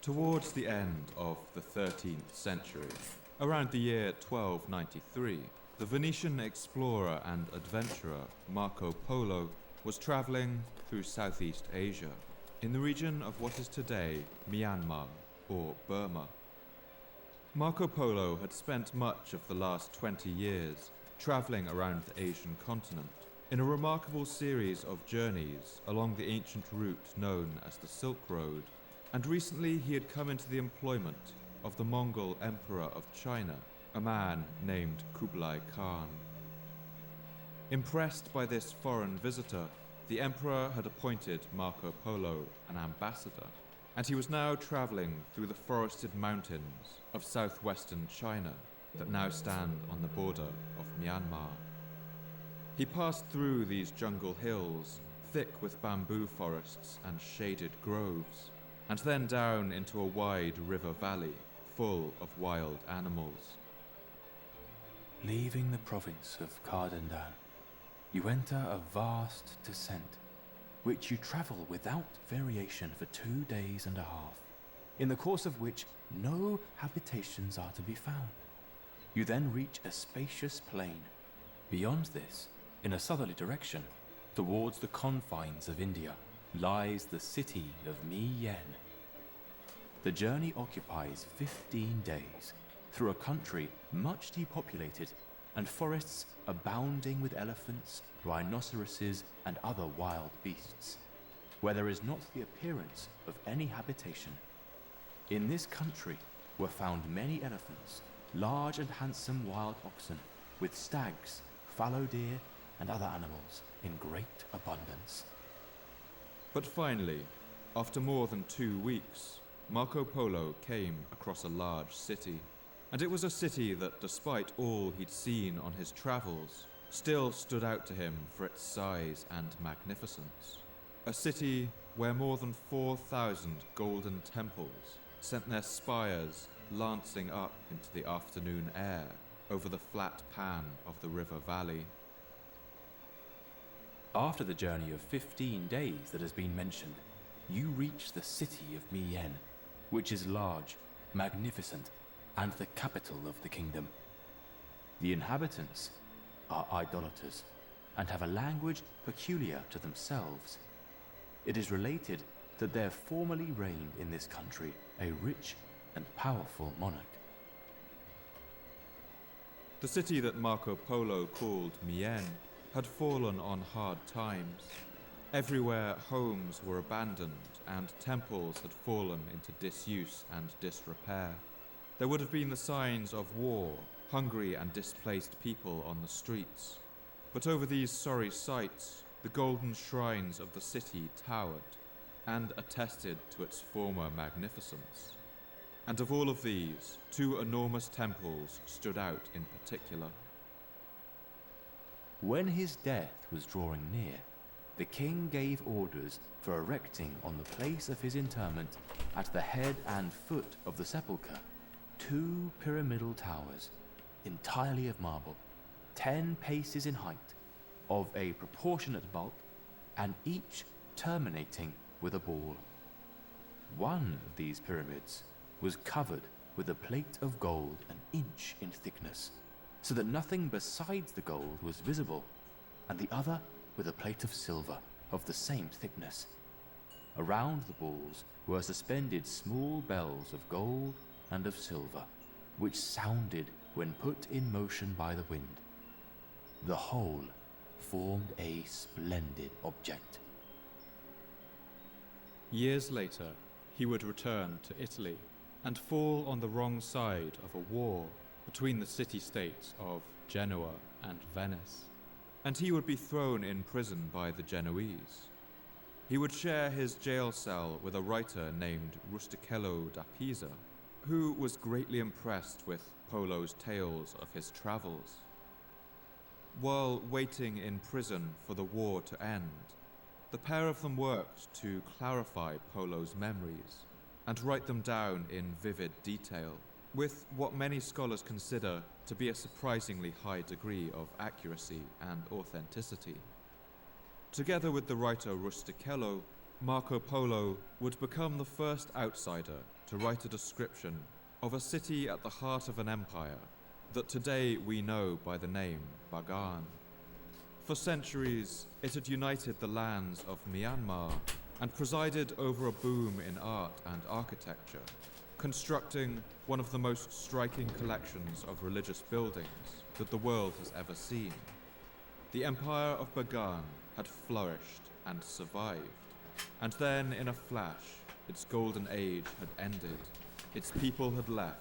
Towards the end of the 13th century, around the year 1293, the Venetian explorer and adventurer Marco Polo was traveling through Southeast Asia, in the region of what is today Myanmar, or Burma. Marco Polo had spent much of the last 20 years traveling around the Asian continent in a remarkable series of journeys along the ancient route known as the Silk Road, and recently he had come into the employment of the Mongol Emperor of China, a man named Kublai Khan. Impressed by this foreign visitor, the emperor had appointed Marco Polo an ambassador, and he was now traveling through the forested mountains of southwestern China that now stand on the border of Myanmar. He passed through these jungle hills, thick with bamboo forests and shaded groves, and then down into a wide river valley full of wild animals. Leaving the province of Kardandan, you enter a vast descent, which you travel without variation for 2 days and a half, in the course of which no habitations are to be found. You then reach a spacious plain. Beyond this, in a southerly direction, towards the confines of India, lies the city of Mien. The journey occupies 15 days, through a country much depopulated and forests abounding with elephants, rhinoceroses, and other wild beasts, where there is not the appearance of any habitation. In this country were found many elephants, large and handsome wild oxen, with stags, fallow deer, and other animals in great abundance. But finally, after more than 2 weeks, Marco Polo came across a large city. And it was a city that, despite all he'd seen on his travels, still stood out to him for its size and magnificence. A city where more than 4,000 golden temples sent their spires lancing up into the afternoon air over the flat pan of the river valley. After the journey of 15 days that has been mentioned, you reach the city of Mien, which is large, magnificent, and the capital of the kingdom. The inhabitants are idolaters and have a language peculiar to themselves. It is related that there formerly reigned in this country a rich and powerful monarch. The city that Marco Polo called Mien had fallen on hard times. Everywhere homes were abandoned and temples had fallen into disuse and disrepair. There would have been the signs of war, hungry and displaced people on the streets. But over these sorry sights, the golden shrines of the city towered and attested to its former magnificence. And of all of these, 2 enormous temples stood out in particular. When his death was drawing near, the king gave orders for erecting on the place of his interment, at the head and foot of the sepulchre, 2 pyramidal towers, entirely of marble, 10 paces in height, of a proportionate bulk, and each terminating with a ball. One of these pyramids was covered with a plate of gold an inch in thickness, so that nothing besides the gold was visible, and the other with a plate of silver of the same thickness. Around the balls were suspended small bells of gold and of silver, which sounded when put in motion by the wind. The whole formed a splendid object. Years later, he would return to Italy and fall on the wrong side of a war between the city-states of Genoa and Venice, and he would be thrown in prison by the Genoese. He would share his jail cell with a writer named Rustichello da Pisa, who was greatly impressed with Polo's tales of his travels. While waiting in prison for the war to end, the pair of them worked to clarify Polo's memories and write them down in vivid detail, with what many scholars consider to be a surprisingly high degree of accuracy and authenticity. Together with the writer Rustichello, Marco Polo would become the first outsider to write a description of a city at the heart of an empire that today we know by the name Bagan. For centuries, it had united the lands of Myanmar and presided over a boom in art and architecture, constructing one of the most striking collections of religious buildings that the world has ever seen. The Empire of Bagan had flourished and survived, and then in a flash, its golden age had ended, its people had left,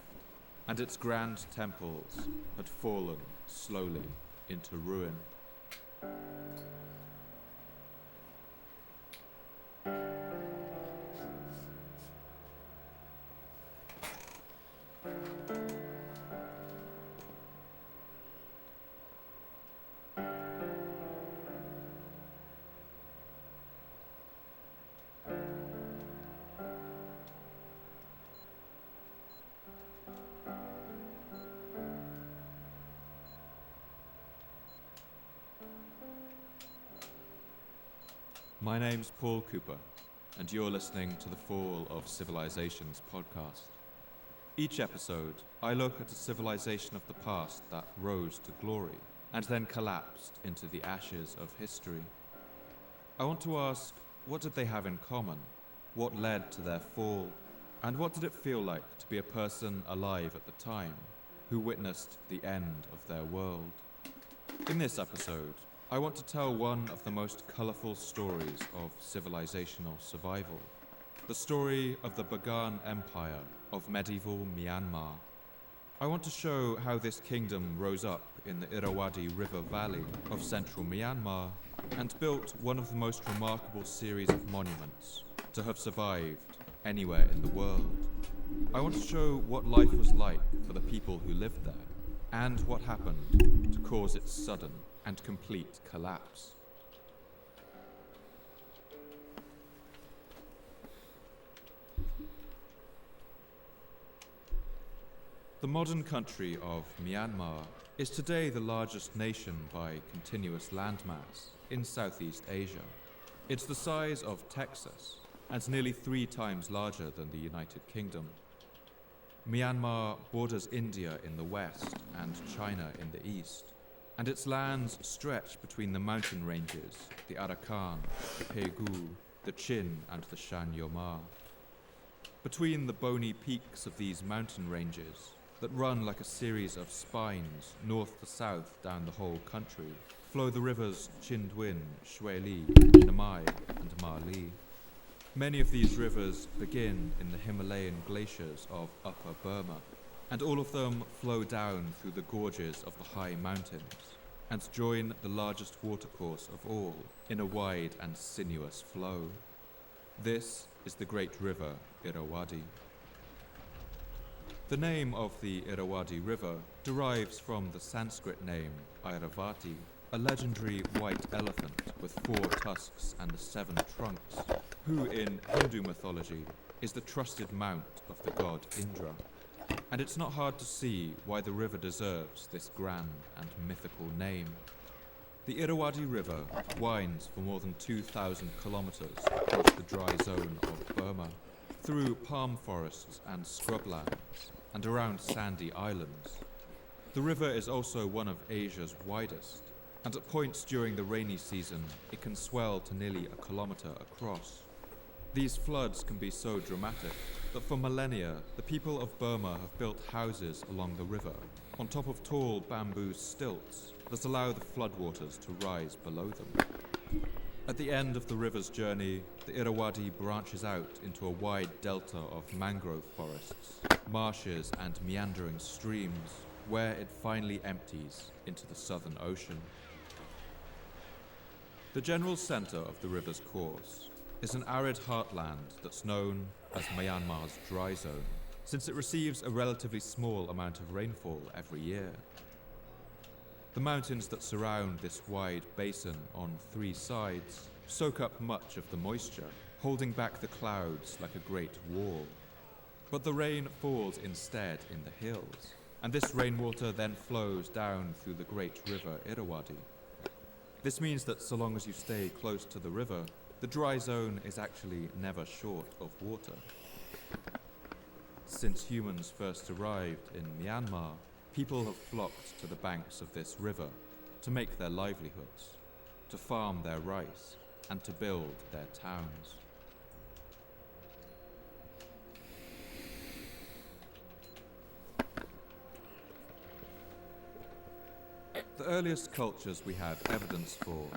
and its grand temples had fallen slowly into ruin. My name's Paul Cooper, and you're listening to the Fall of Civilizations podcast. Each episode, I look at a civilization of the past that rose to glory and then collapsed into the ashes of history. I want to ask, what did they have in common? What led to their fall? And what did it feel like to be a person alive at the time who witnessed the end of their world? In this episode, I want to tell one of the most colourful stories of civilizational survival. The story of the Bagan Empire of medieval Myanmar. I want to show how this kingdom rose up in the Irrawaddy River Valley of central Myanmar and built one of the most remarkable series of monuments to have survived anywhere in the world. I want to show what life was like for the people who lived there and what happened to cause its sudden and complete collapse. The modern country of Myanmar is today the largest nation by continuous landmass in Southeast Asia. It's the size of Texas and nearly 3 times larger than the United Kingdom. Myanmar borders India in the west and China in the east, and its lands stretch between the mountain ranges, the Arakan, the Pegu, the Chin, and the Shan Yomar. Between the bony peaks of these mountain ranges, that run like a series of spines north to south down the whole country, flow the rivers Chindwin, Shueli, Namai, and Mali. Many of these rivers begin in the Himalayan glaciers of Upper Burma, and all of them flow down through the gorges of the high mountains and join the largest watercourse of all in a wide and sinuous flow. This is the great river Irrawaddy. The name of the Irrawaddy River derives from the Sanskrit name Airavati, a legendary white elephant with 4 tusks and 7 trunks, who in Hindu mythology is the trusted mount of the god Indra. And it's not hard to see why the river deserves this grand and mythical name. The Irrawaddy River winds for more than 2,000 kilometers across the dry zone of Burma, through palm forests and scrublands, and around sandy islands. The river is also one of Asia's widest, and at points during the rainy season, it can swell to nearly a kilometer across. These floods can be so dramatic that for millennia, the people of Burma have built houses along the river, on top of tall bamboo stilts that allow the floodwaters to rise below them. At the end of the river's journey, the Irrawaddy branches out into a wide delta of mangrove forests, marshes, and meandering streams, where it finally empties into the Southern Ocean. The general center of the river's course is an arid heartland that's known as Myanmar's dry zone, since it receives a relatively small amount of rainfall every year. The mountains that surround this wide basin on 3 sides soak up much of the moisture, holding back the clouds like a great wall. But the rain falls instead in the hills, and this rainwater then flows down through the great river Irrawaddy. This means that so long as you stay close to the river, the dry zone is actually never short of water. Since humans first arrived in Myanmar, people have flocked to the banks of this river to make their livelihoods, to farm their rice, and to build their towns. The earliest cultures we have evidence for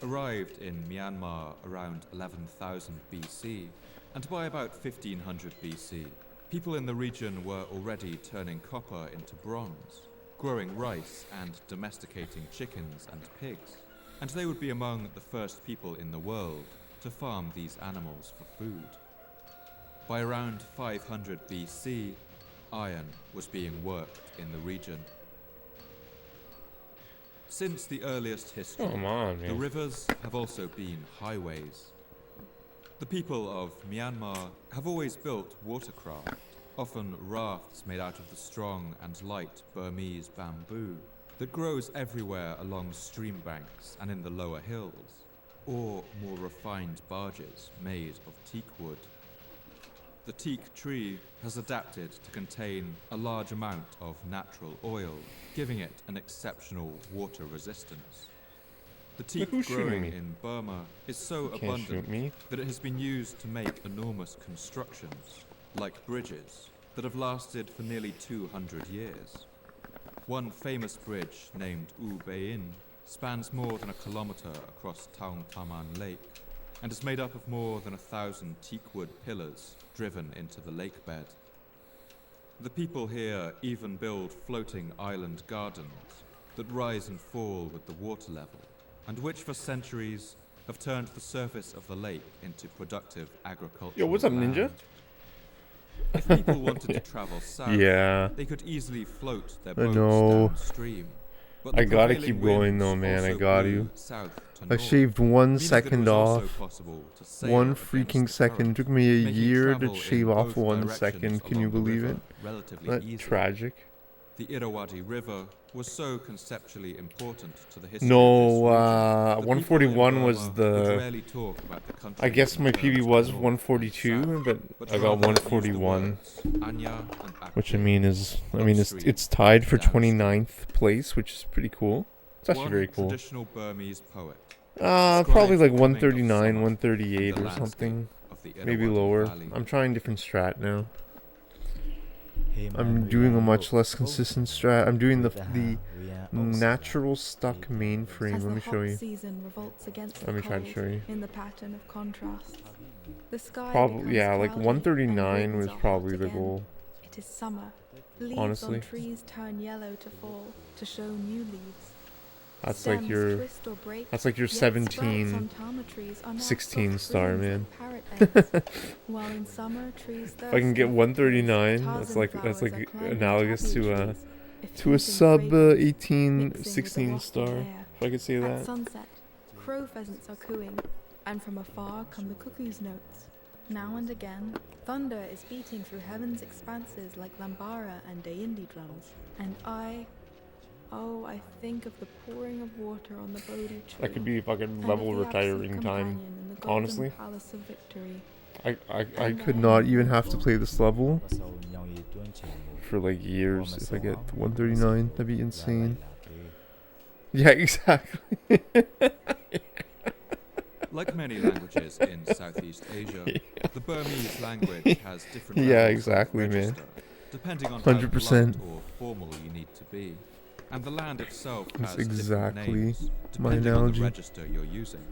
arrived in Myanmar around 11,000 BC, and by about 1500 BC, people in the region were already turning copper into bronze, growing rice and domesticating chickens and pigs, and they would be among the first people in the world to farm these animals for food. By around 500 BC, iron was being worked in the region. Since the earliest history, the rivers have also been highways. The people of Myanmar have always built watercraft, often rafts made out of the strong and light Burmese bamboo that grows everywhere along stream banks and in the lower hills, or more refined barges made of teak wood. The teak tree has adapted to contain a large amount of natural oil, giving it an exceptional water resistance. The teak growing in Burma is so abundant that it has been used to make enormous constructions, like bridges, that have lasted for nearly 200 years. One famous bridge named U Bain spans more than a kilometer across Taung Taman Lake and is made up of more than 1,000 teakwood pillars driven into the lake bed. The people here even build floating island gardens that rise and fall with the water level, and which for centuries have turned the surface of the lake into productive agricultural Yo, what's up, land. ninja? If people wanted to travel south, Yeah. they could easily float their I boats know. downstream. But I the gotta prevailing keep going winds though, man. I also got blew you. south to I north, shaved 1 meaning that it second was also off. possible to sail 1 against freaking the second. current, Took me a making year travel to in shave off both 1 directions second. Can you along the believe river it? relatively That's easily. tragic. The Irrawaddy River was so conceptually important to the history No, of this region that people in 141 was Burma would the... rarely talk about the country I guess in my terms PB of was north 142, and south, but but I got rather used the 141. words Anya and Which I Akpe, mean is... I mean, upstream it's tied for and downstream. 29th place, which is pretty cool. It's actually One very cool. traditional Burmese poet Probably describes like the coming of 139, summer in 138 the or landscape something. of the Maybe Irrawaddy lower. Valley. I'm trying different strat now. I'm doing a much less consistent strat. I'm doing the natural stuck mainframe. As Let the me show hot you. season revolts against Let me the try to cold show you. in the pattern of contrasts. The sky Probably, becomes yeah, like cloudy 139 and was winds are probably hot the again. goal. It is summer. Leaves Honestly. on trees turn yellow to fall, to show new leaves. That's Stems like your... twist or break, That's like your yet sprouts on 17... tama trees are now 16 soft star, greens man. like parrot eggs, while in summer trees If I can get thirst 139, for that's tarzan like flowers are climbing analogous tabi to a trees, to a effusing sub fragrance, 18, mixing with the 16 wafting star. air. If I could say At that. sunset, crow pheasants are cooing, and from afar come the cuckoo's notes. Now and again, thunder is beating through heaven's expanses like lambara and dayindi drums. And I think of the pouring of water on the Bodhi tree. That could be fucking and level of the retiring absent time. companion in the golden Honestly. Palace of Victory. I could not even have to play this level for like years if I get 139. That'd be insane. Yeah, exactly. Like many languages in Southeast Asia, the Burmese language has different Yeah, levels exactly, of man. register, depending on 100%. how blunt or formal you need to be. And the land itself That's has different exactly names, my depending on the analogy. register you're using.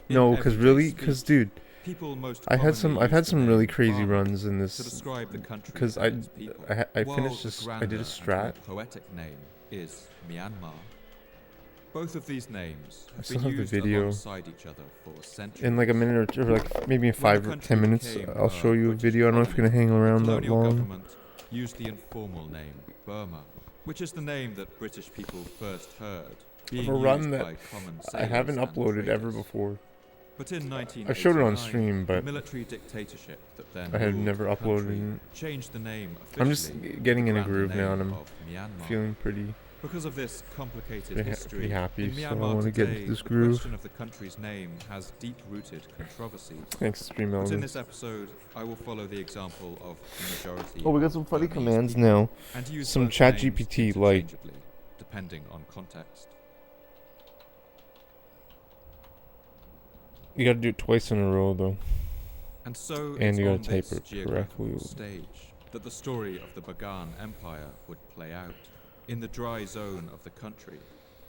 In No, because everyday really, because speech, dude, people most I've had some commonly use the really name crazy Burma runs in to this. describe the country Because and its people, I while finished the this. I grander did a and strat. more poetic name is Myanmar. Both of these names I have still been have the used video. alongside each other for centuries. In like a minute or two, or like maybe in When the 5 or country 10 minutes, became I'll a show you a British video. I don't know if you're gonna hang the around that colonial long. government used the informal name Burma, which is the name that British people first heard, being a run used that by common I haven't sailors and uploaded ever traders. before. But in 1989, I showed it on stream, the but military dictatorship that then I had ruled never the country uploaded it. changed the name I'm just officially getting to in the a groove grander now, and name I'm of Myanmar. feeling pretty Because of this complicated Pretty history, happy, in so I Myanmar wanna get today, into this the groove. question of the country's name has deep-rooted controversies. Thanks, Stream But in Elements. this episode, I will follow the example of the majority. Oh, we got of some funny Burmese commands people now. and use Some both chat names GPT, like- interchangeably, depending on context. You gotta do it twice in a row, though. And so And it's you gotta on type this it geographical correctly. stage that the story of the Bagan Empire would play out, in the dry zone of the country,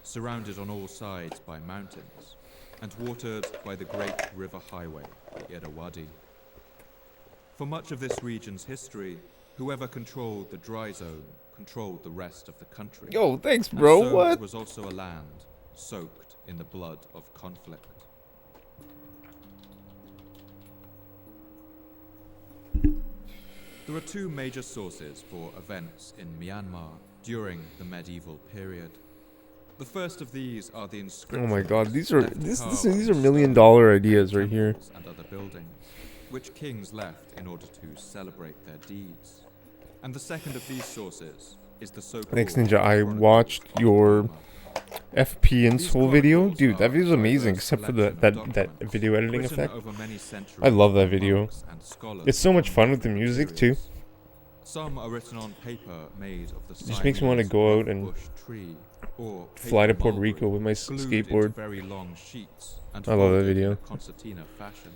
surrounded on all sides by mountains, and watered by the great river highway, the Irrawaddy. For much of this region's history, whoever controlled the dry zone controlled the rest of the country. Yo, thanks, And bro. so What? It was also a land soaked in the blood of conflict. There are two major sources for events in Myanmar during the medieval period. The first of these are the Oh inscriptions. my God, these are left these carved these in are $1 million stone ideas in right here. temples and other buildings, which kings left in order to celebrate their deeds. And the second of these sources is the so-called Thanks, Ninja. I Chronicles watched of your Burma. FP and These Soul video, chronicles dude. That are video's a amazing, diverse except for collection that of that documents video editing written effect. over many centuries I love that by video. monks and scholars It's so much from fun with the different music too. periods. Some are written on paper made of the Just makes me wanna Siamese go out rough and bush tree, or Fly to paper Puerto mulberry Rico with my glued skateboard. into very long sheets and I love that folded in video. a concertina fashion,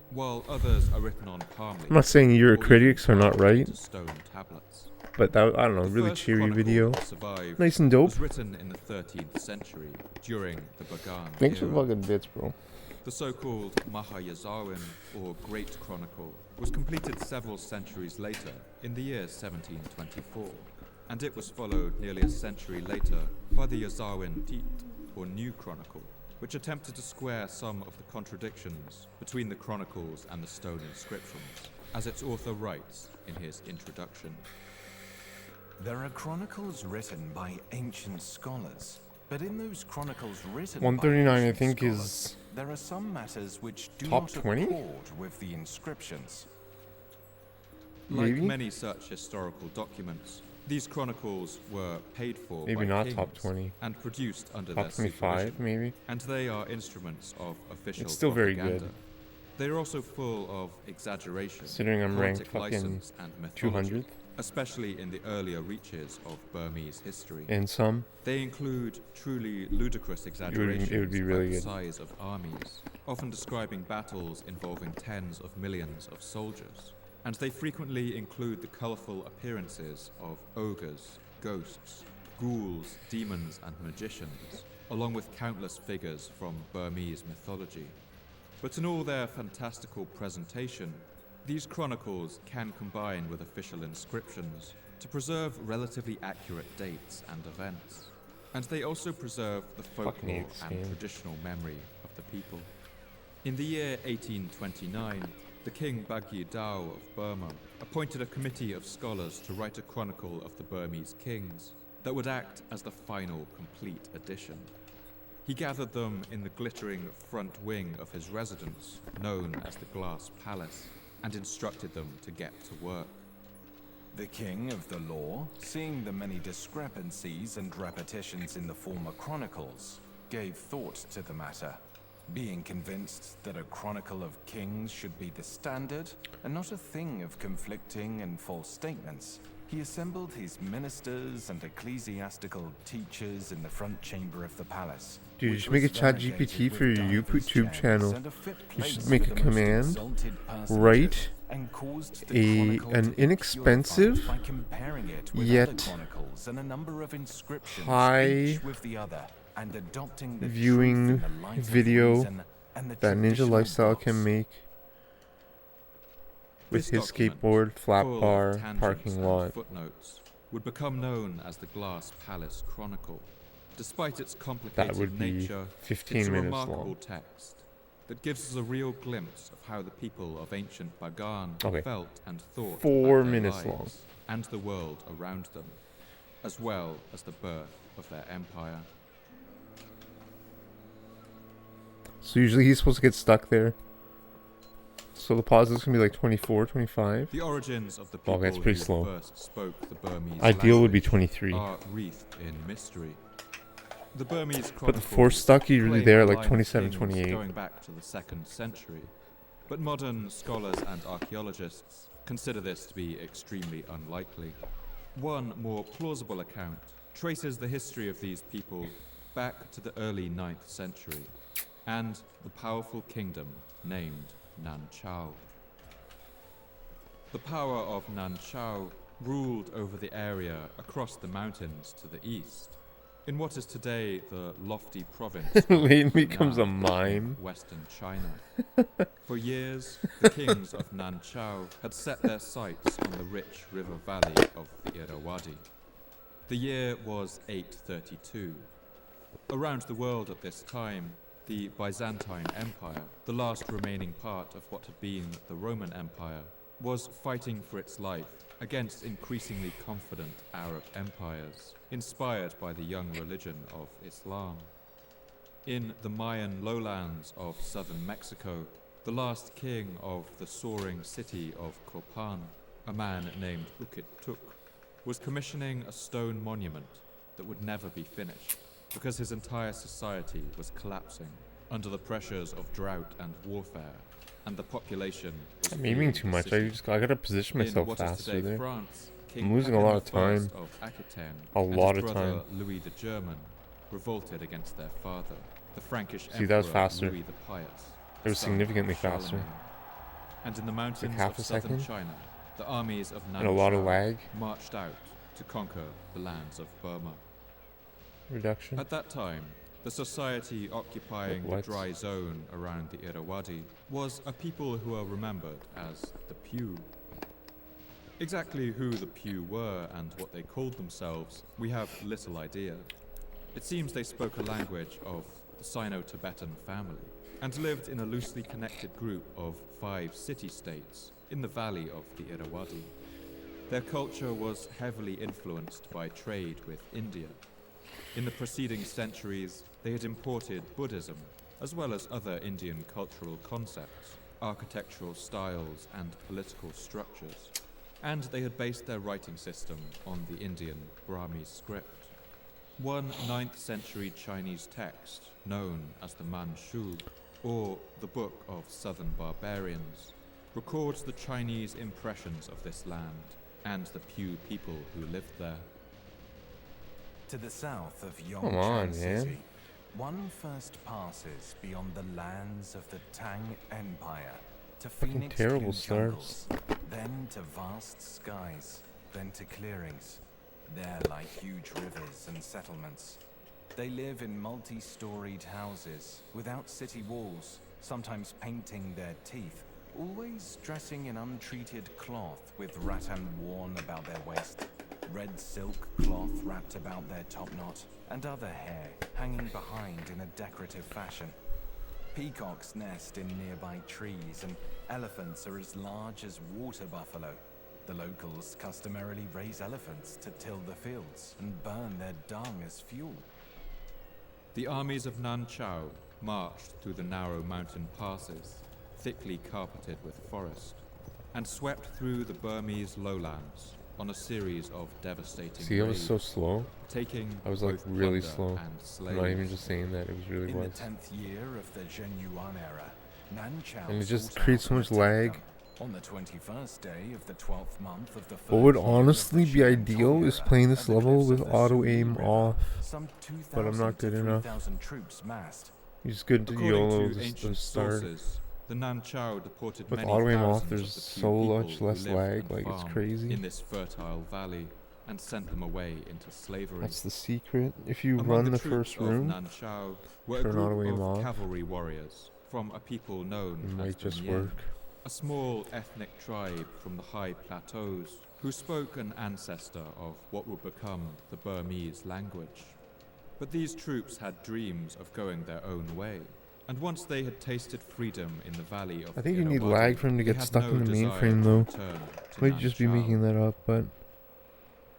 while others are written on palm leaves. I'm not saying your or even critics are not carved right, into stone tablets. but that, I don't know, The really first cheery chronicle video. that survived Nice and dope. was written in the 13th century during the Bagan Thanks for era. fucking bits, bro. The so-called Mahayazawin, or Great Chronicle, was completed several centuries later, in the year 1724, and it was followed nearly a century later by the Yazawin Tit, or New Chronicle, which attempted to square some of the contradictions between the chronicles and the stone inscriptions, as its author writes in his introduction. There are chronicles written by ancient scholars, but in those chronicles written 139, by I ancient think, scholars, is there are some matters which do top not 20? accord with the inscriptions. Like Maybe? many such historical documents, these chronicles were paid for Maybe by not kings top 20. and produced under Top their 25, supervision, maybe. and they are instruments of official It's still very propaganda. good. They are also full of exaggeration, Considering I'm ranked poetic fucking license, and mythology, 200th. especially in the earlier reaches of Burmese history. And some. They include truly ludicrous it exaggerations would be really about the good. size of armies, often describing battles involving tens of millions of soldiers. And they frequently include the colourful appearances of ogres, ghosts, ghouls, demons, and magicians, along with countless figures from Burmese mythology. But in all their fantastical presentation, these chronicles can combine with official inscriptions to preserve relatively accurate dates and events. And they also preserve the folklore hate this and game. traditional memory of the people. In the year 1829, the King Bagyi Dao of Burma appointed a committee of scholars to write a chronicle of the Burmese kings that would act as the final complete edition. He gathered them in the glittering front wing of his residence, known as the Glass Palace, and instructed them to get to work. The king of the law, seeing the many discrepancies and repetitions in the former chronicles, gave thought to the matter, being convinced that a chronicle of kings should be the standard and not a thing of conflicting and false statements. He assembled his ministers and ecclesiastical teachers in the front chamber of the palace. Dude, you which should make a was chat variegated GPT with for your divers YouTube chairs channel. and a fit You should place make for a the most command, exalted personages, write and caused the chronicle an to be inexpensive, purified by comparing it with yet other chronicles and a number of inscriptions, high each with the other, and adopting the viewing truth in the light of video reason and the that Ninja traditional Lifestyle books. can make with This his document, skateboard, flat full of bar, tangents parking and lot. footnotes, would become known as the Glass Palace Chronicle. Despite its complicated That would be nature, 15 it's a minutes remarkable long. text that gives us a real glimpse of how the people of ancient Bagan Okay. felt and thought 4 about their minutes lives long. and the world around them, as well as the birth of their empire. So usually he's supposed to get stuck there. So the pause is gonna be like 24, 25. The origins of the Oh, people that's pretty who slow. first spoke the Burmese Ideal would be language 23. are wreathed in mystery. The Burmese But the force stuck usually claim there a at like line of 27, kings 28. going back to the 2nd century. But modern scholars and archaeologists consider this to be extremely unlikely. One more plausible account traces the history of these people back to the early 9th century and the powerful kingdom named Nanchao. The power of Nanchao ruled over the area across the mountains to the east, in what is today the lofty province of Lane becomes a Hunan mime. in western China. For years, the kings of Nanchao had set their sights on the rich river valley of the Irrawaddy. The year was 832. Around the world at this time, the Byzantine Empire, the last remaining part of what had been the Roman Empire, was fighting for its life against increasingly confident Arab empires, inspired by the young religion of Islam. In the Mayan lowlands of southern Mexico, the last king of the soaring city of Copan, a man named Ukit-Tuk, was commissioning a stone monument that would never be finished because his entire society was collapsing under the pressures of drought and warfare, and the population was I'm aiming fleeing too the much. city. I gotta position In myself what is faster today there. France, I'm King losing a Pepin lot of I time. of Aquitaine A and lot his of brother time. Louis the German revolted against their father, the Frankish See, that was Emperor faster. Louis the Pious. It was son significantly of Charlemagne. faster. And in the mountains half of a southern second. China, the armies of And a lot of Nanchao lag. marched out to conquer the lands of Burma. Reduction. At that time, the society occupying the What? dry zone around the Irrawaddy was a people who are remembered as the Pew. Exactly who the Pew were and what they called themselves, we have little idea. It seems they spoke a language of the Sino-Tibetan family and lived in a loosely connected group of 5 city-states in the valley of the Irrawaddy. Their culture was heavily influenced by trade with India. In the preceding centuries, they had imported Buddhism, as well as other Indian cultural concepts, architectural styles, and political structures. And they had based their writing system on the Indian Brahmi script. One 9th century Chinese text, known as the Manchu, or the Book of Southern Barbarians, records the Chinese impressions of this land and the Pew people who lived there. To the south of Come on, Yongchang man. City, one first passes beyond the lands of the Tang Empire to Fucking Phoenix terrible Blue starts. jungles, then to vast skies, then to clearings. There lie huge rivers and settlements. They live in multi-storied houses, without city walls, sometimes painting their teeth, always dressing in untreated cloth with rattan worn about their waist, red silk cloth wrapped about their topknot, and other hair hanging behind in a decorative fashion. Peacocks nest in nearby trees, and elephants are as large as water buffalo. The locals customarily raise elephants to till the fields and burn their dung as fuel. The armies of Nanchao marched through the narrow mountain passes, thickly carpeted with forest, and swept through the Burmese lowlands on a series of devastating See, I was raids, so slow. taking I was like both really plunder slow. and I'm not even slaves. just saying that. It was really In was. the 10th year of the Zhenyuan era, Nanchao And it just sought creates out so and much attacked lag. them. On the 21st day of the 12th month of the What would third year of honestly the be Shin ideal Tong is era, playing at this the level cliffs with of the auto Suli aim River, off. some but I'm not 2,000 to good enough. 3,000 troops massed. You just good to According YOLO to the ancient start. sources, the Nanchao deported With many auto aim off, thousands there's of the so few much people less who lived lag, and like, it's farmed crazy. in this fertile valley, and sent them away into slavery. That's the secret. If you Among run the troops first of room, Nanchao were a turn auto group aim of off. cavalry warriors from a people known it as might the just Mian, work. a small ethnic tribe from the high plateaus who spoke an ancestor of what would become the Burmese language. But these troops had dreams of going their own way, and once they had tasted freedom in the valley of I think the you need Irrawaddy, lag for him to they get had stuck no in the desire mainframe, to though. return to Might just be Nanchao. making that up, but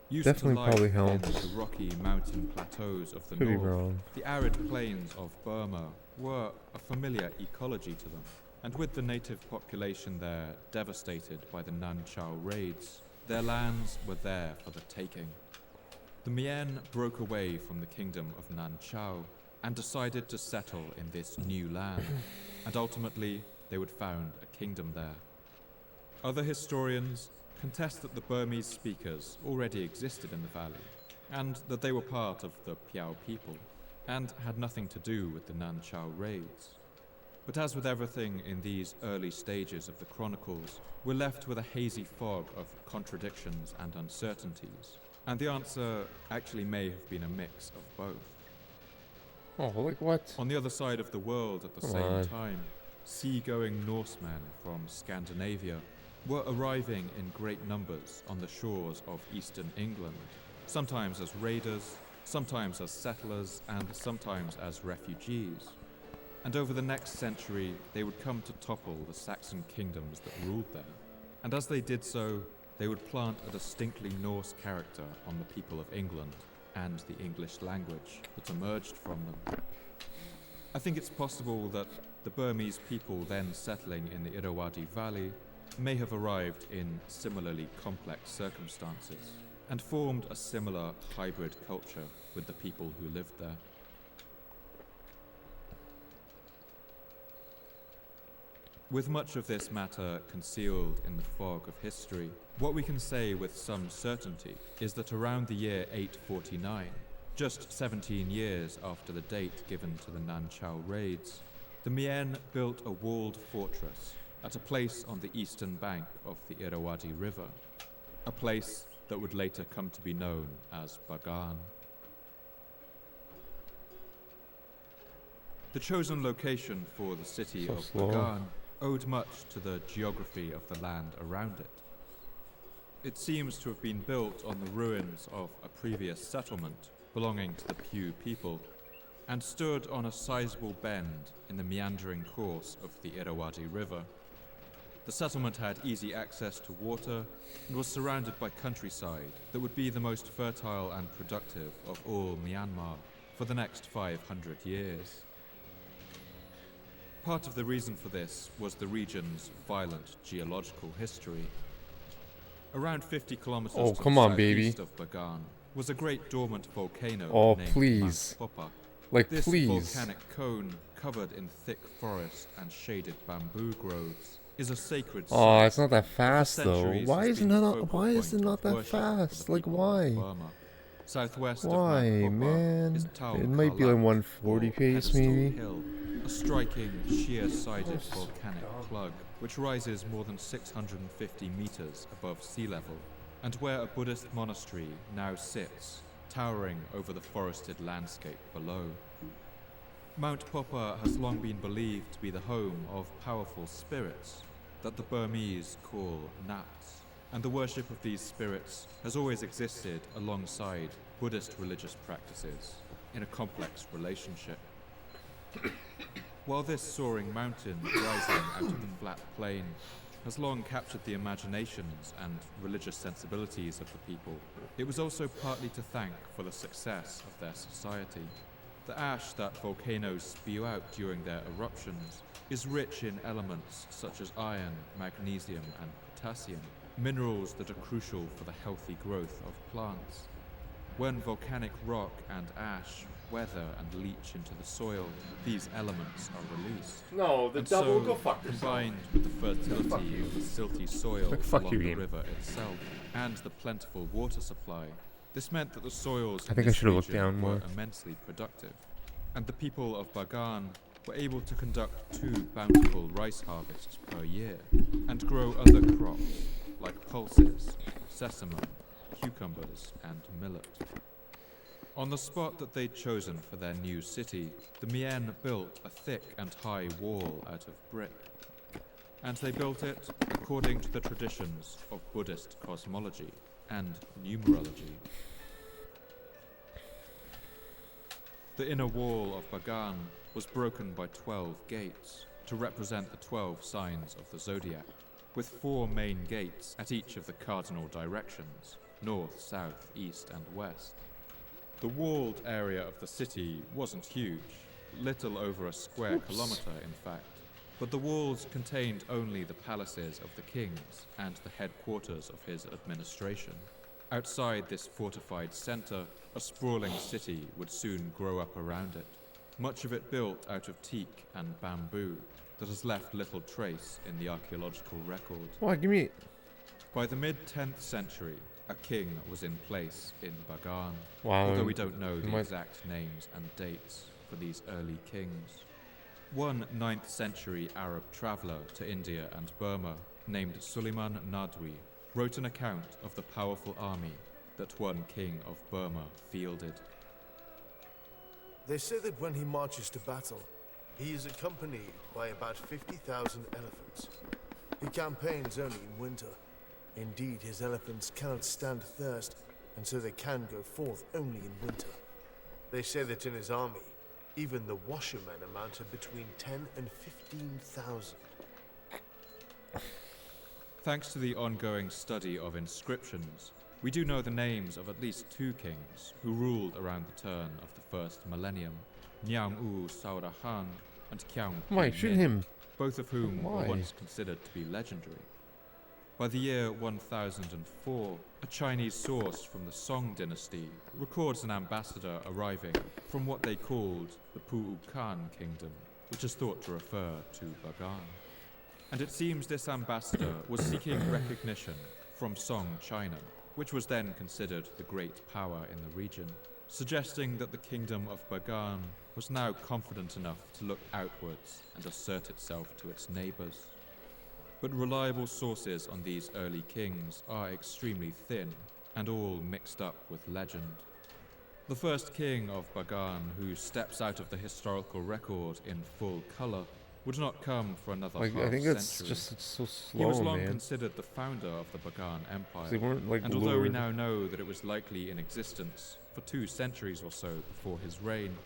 Used definitely to life probably in helps. the rocky mountain plateaus of the could be north, wrong. the arid plains of Burma were a familiar ecology to them. and with the native population there devastated by the Nan Chao raids, their lands were there for the taking. The Mien broke away from the kingdom of Nan Chao and decided to settle in this new land, and ultimately they would found a kingdom there. Other historians contest that the Burmese speakers already existed in the valley, and that they were part of the Piao people, and had nothing to do with the Nan Chao raids. But as with everything in these early stages of the Chronicles, we're left with a hazy fog of contradictions and uncertainties, and the answer actually may have been a mix of both. Oh, like what? On the other side of the world at the same time, sea-going Norsemen from Scandinavia were arriving in great numbers on the shores of eastern England, sometimes as raiders, sometimes as settlers, and sometimes as refugees. And over the next century, they would come to topple the Saxon kingdoms that ruled there. And as they did so, they would plant a distinctly Norse character on the people of England and the English language that emerged from them. I think it's possible that the Burmese people then settling in the Irrawaddy Valley may have arrived in similarly complex circumstances and formed a similar hybrid culture with the people who lived there. With much of this matter concealed in the fog of history, what we can say with some certainty is that around the year 849, just 17 years after the date given to the Nan Chao raids, the Mien built a walled fortress at a place on the eastern bank of the Irrawaddy River, a place that would later come to be known as Bagan. The chosen location for the city of Bagan owed much to the geography of the land around it. It seems to have been built on the ruins of a previous settlement belonging to the Pew people, and stood on a sizable bend in the meandering course of the Irrawaddy River. The settlement had easy access to water and was surrounded by countryside that would be the most fertile and productive of all Myanmar for the next 500 years. Part of the reason for this was the region's violent geological history. Around 50 kilometers to the southeast of Bagan was a great dormant volcano named Mount Popa. This volcanic cone, covered in thick forest and shaded bamboo groves, is a sacred site. Oh, it's not that fast though. Why is it not that fast? Like why? Southwest why, of Mount Popa man? is Tau It might be like 140 pace maybe. Hill, a striking sheer-sided volcanic plug which rises more than 650 meters above sea level, and where a Buddhist monastery now sits, towering over the forested landscape below. Mount Popa has long been believed to be the home of powerful spirits that the Burmese call Nats, and the worship of these spirits has always existed alongside Buddhist religious practices in a complex relationship. While this soaring mountain rising out of the flat plain has long captured the imaginations and religious sensibilities of the people, it was also partly to thank for the success of their society. The ash that volcanoes spew out during their eruptions is rich in elements such as iron, magnesium, and potassium, minerals that are crucial for the healthy growth of plants. When volcanic rock and ash weather and leach into the soil, these elements are released. No, the and double, so, go fuck yourself. Combined with the fertility of the silty soil along the game. river itself and the plentiful water supply, this meant that the soils I think I should have looked down more. were immensely productive, and the people of Bagan were able to conduct 2 bountiful rice harvests per year and grow other crops like pulses, sesame, cucumbers, and millet. On the spot that they'd chosen for their new city, the Mien built a thick and high wall out of brick. And they built it according to the traditions of Buddhist cosmology and numerology. The inner wall of Bagan was broken by 12 gates to represent the 12 signs of the zodiac, with 4 main gates at each of the cardinal directions: north, south, east, and west. The walled area of the city wasn't huge, little over a square kilometre in fact, but the walls contained only the palaces of the kings and the headquarters of his administration. Outside this fortified center, a sprawling city would soon grow up around it, much of it built out of teak and bamboo that has left little trace in the archaeological record. Why, give me... By the mid-10th century, a king was in place in Bagan, Wow. although we don't know the might- exact names and dates for these early kings. One 9th century Arab traveller to India and Burma, named Suleiman Nadwi, wrote an account of the powerful army that one king of Burma fielded. They say that when he marches to battle, he is accompanied by about 50,000 elephants. He campaigns only in winter. Indeed, his elephants cannot stand thirst, and so they can go forth only in winter. They say that in his army, even the washermen amount to between 10 and 15,000. Thanks to the ongoing study of inscriptions, we do know the names of at least 2 kings who ruled around the turn of the first millennium, Nyang-U Saurahan and Kyang Why, shoot him. both of whom were Why? once considered to be legendary. By the year 1004, a Chinese source from the Song dynasty records an ambassador arriving from what they called the Pu'ukan kingdom, which is thought to refer to Bagan. And it seems this ambassador was seeking recognition from Song China, which was then considered the great power in the region, suggesting that the kingdom of Bagan was now confident enough to look outwards and assert itself to its neighbors. But reliable sources on these early kings are extremely thin and all mixed up with legend. The first king of Bagan who steps out of the historical record in full color would not come for another Like, half I think that's century. just it's so slow, He was long man. considered the founder of the Bagan Empire, They weren't like and although we lured. now know that it was likely in existence for 2 centuries or so before his reign,